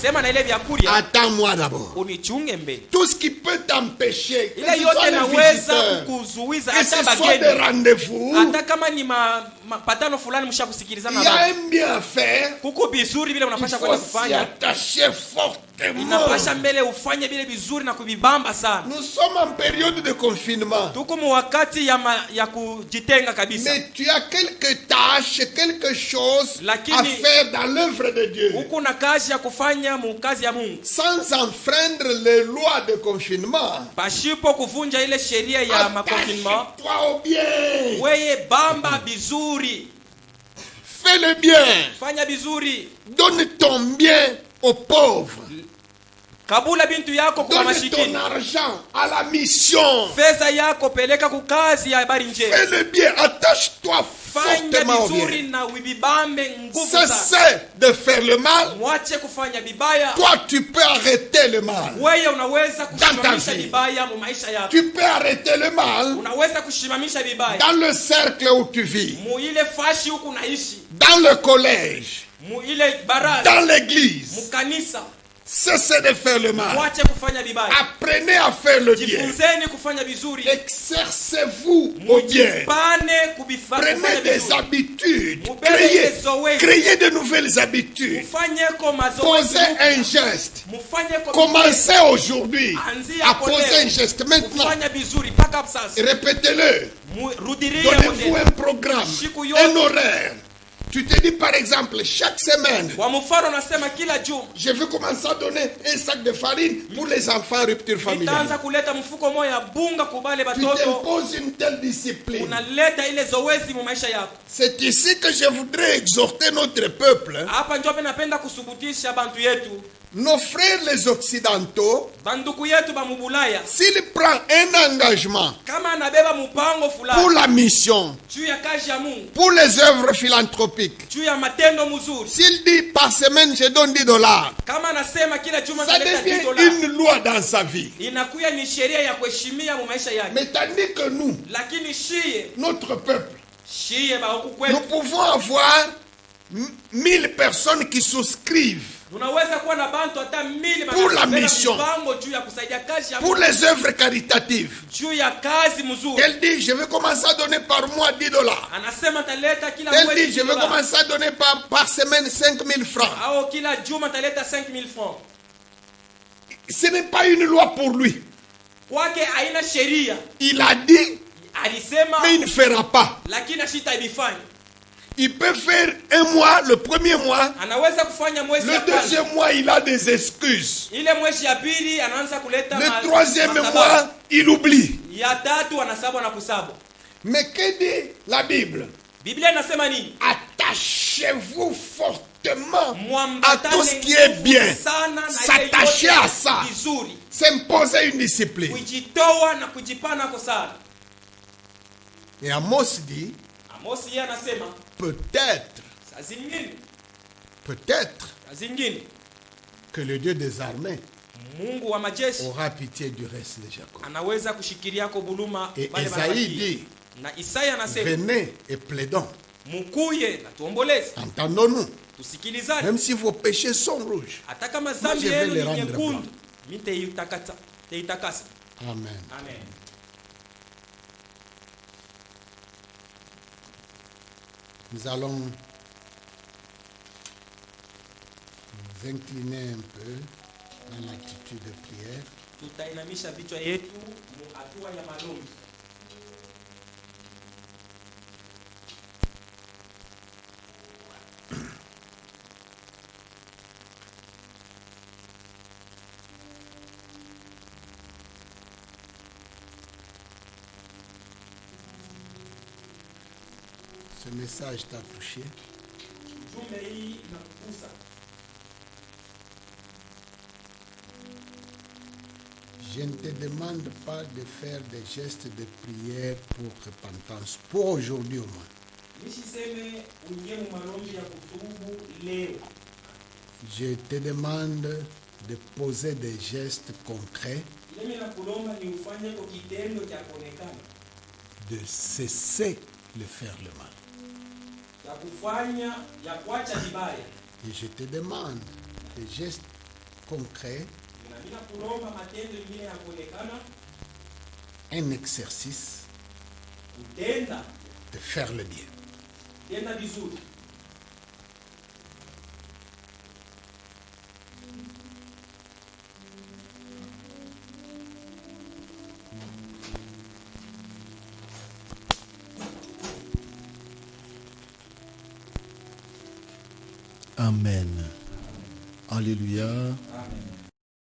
Sema na ile vyakuria attends-moi d'abord. unichunge mbele. Tout ce qui peut t'empêcher, que Ile ce soit yote les naweza visiteurs, kukuzuiza que ce hata soit des bageni. rendez-vous, Hata kama ni mapatano fulani mshakusikilizana il y a na un bien à faire. kuko bizuri vile Il unapasha faut kwenda s'y kufanya. attacher fortement. Inapasha mbele ufanye vile vizuri na kubibamba sana. Nous sommes en période de confinement. Tuko mu wakati ya kujitenga kabisa. Mais tu as quelques tâches, quelque chose Lakini- à faire dans l'œuvre de Dieu. Huko na kazi ya kufanya mu kazi ya Mungu. Sans enfreindre les lois de confinement. Pashipo kuvunja ile sheria ya makonfinement. Attache-toi au bien. Weye bamba bizuri. Fais le bien. Fanya bizuri. Donne ton bien aux pauvres. Kabula bintu yako kwa Donne ton mashikini. argent à la mission. Fedha yako peleka kukazi ya habari njema. Fais le bien. Attache-toi Fanya fortement au bizuri bien. na wibibambe nguvu sana. Cessez de faire le mal. Mwache kufanya bibaya. Toi, tu peux arrêter le mal. Wewe unaweza kusimamisha vie. bibaya mu maisha yako. Tu peux arrêter le mal Unaweza kusimamisha bibaya. dans le cercle où tu vis, Mu ile fashi huku unaishi. dans le collège, Mu ile baraza. dans l'église. Mu kanisa. Cessez de faire le mal. Mwache kufanya bibaya. Apprenez à faire le bien. Jifunzeni kufanya vizuri. Exercez-vous au bien. Mujipane kufanya Prenez des vizuri. habitudes. Mubebe zoezi. Créez de nouvelles habitudes. Mufanye ko mazoezi. Posez un geste. Mufanye ko Commencez aujourd'hui Anzia à poser koleo. un geste maintenant. Kufanya vizuri paka sasa. Répétez-le. Rudiria Donnez-vous modele. un programme, Siku yote. un horaire. Tu te dis par exemple, chaque semaine, Kwa mfano nasema kila juma je vais commencer à donner un sac de farine pour les enfants rupture nitaanza familiale. kuleta mfuko moja ya bunga kubale Tu batoto. t'imposes une telle discipline. Unaleta ile zoezi mu maisha yako. C'est ici que je voudrais exhorter notre peuple. Hapa ndio napenda kusubutisha bantu yetu. Nos frères les occidentaux, Banduku yetu ba mubulaya. s'il prend un engagement Kama anabeba mpango pour fulani la mission, juu ya kazi ya Mungu, pour les œuvres philanthropiques, juu ya matendo mzuri. s'il dit par semaine je donne $10, Kama anasema kila juma ça ataleta devient $10. une loi dans sa vie. Inakuya ni sheria ya kuheshimia mu maisha yake. Mais tandis que nous, Lakini shie, notre peuple, shie ba huku nous kwetu. pouvons avoir 1000 personnes qui souscrivent Unaweza kuwa na bantu hata 1000 Pour la banabeba mission. mipango juu ya kusaidia kazi ya pour Mungu. les œuvres caritatives. Juu ya kazi mzuri. Elle dit, je vais commencer à donner par mois $10. Anasema taleta kila Elle mwezi dit, je vais $10. commencer à donner par semaine 5000 francs. Au kila juma taleta 5000 francs. Ce n'est pas une loi pour lui. Kwake haina sheria. Il a dit, Alisema mais il ne fera pas. lakini shitaibifanya. Il peut faire un mois, le premier mois. Anaweza kufanya mwezi Le ya kwanza. deuxième mois, il a des excuses. Ile mwezi ya pili anaanza kuleta Le troisième mois, il oublie. ya tatu anasabu na kusabu. Mais que dit la Bible? Biblia inasema nini? Attachez-vous fortement à Muambatane tout ce qui est bien. sana na ile S'attacher yote à ça. vizuri. S'imposer une discipline. Kujitoa na kujipana kwa sana. Et Amos dit, Amosi yeye anasema peut-être saa zingine que le Dieu des armées Mungu wa majeshi aura pitié du reste de Jacob. anaweza kushikilia kwa buluma Et wale Esaïe marafiki. dit, Na Isaya anasema venez et plaidons. mukuye na tuomboleze, Entendons-nous. tusikilizane. Même si vos péchés sont rouges. Hata kama je dhambi vais yenu les ni rendre nyekundu, blancs. mimi nitaitakasa. Amen. Amen. Nous allons nous incliner un peu dans l'attitude de prière. Tutainamisha vichwa yetu mu hatua ya maombi. Ce message t'a touché. Ujumbe hii inakugusa. Je ne te demande pas de faire des gestes de prière pour repentance, pour aujourd'hui au moins. Nishiseme uingie mu maombi ya kutubu leo. Je te demande de poser des gestes concrets, Mimi nakulomba ni ufanye kwa kitendo cha kuonekana, de cesser de faire le mal. ya kufanya ya kuacha vibaya. Et je te demande des gestes concrets, Na mimi nakulomba matendo mengine ya kuonekana, un exercice kutenda de faire le bien. tenda vizuri. Amen. Alléluia. Amen.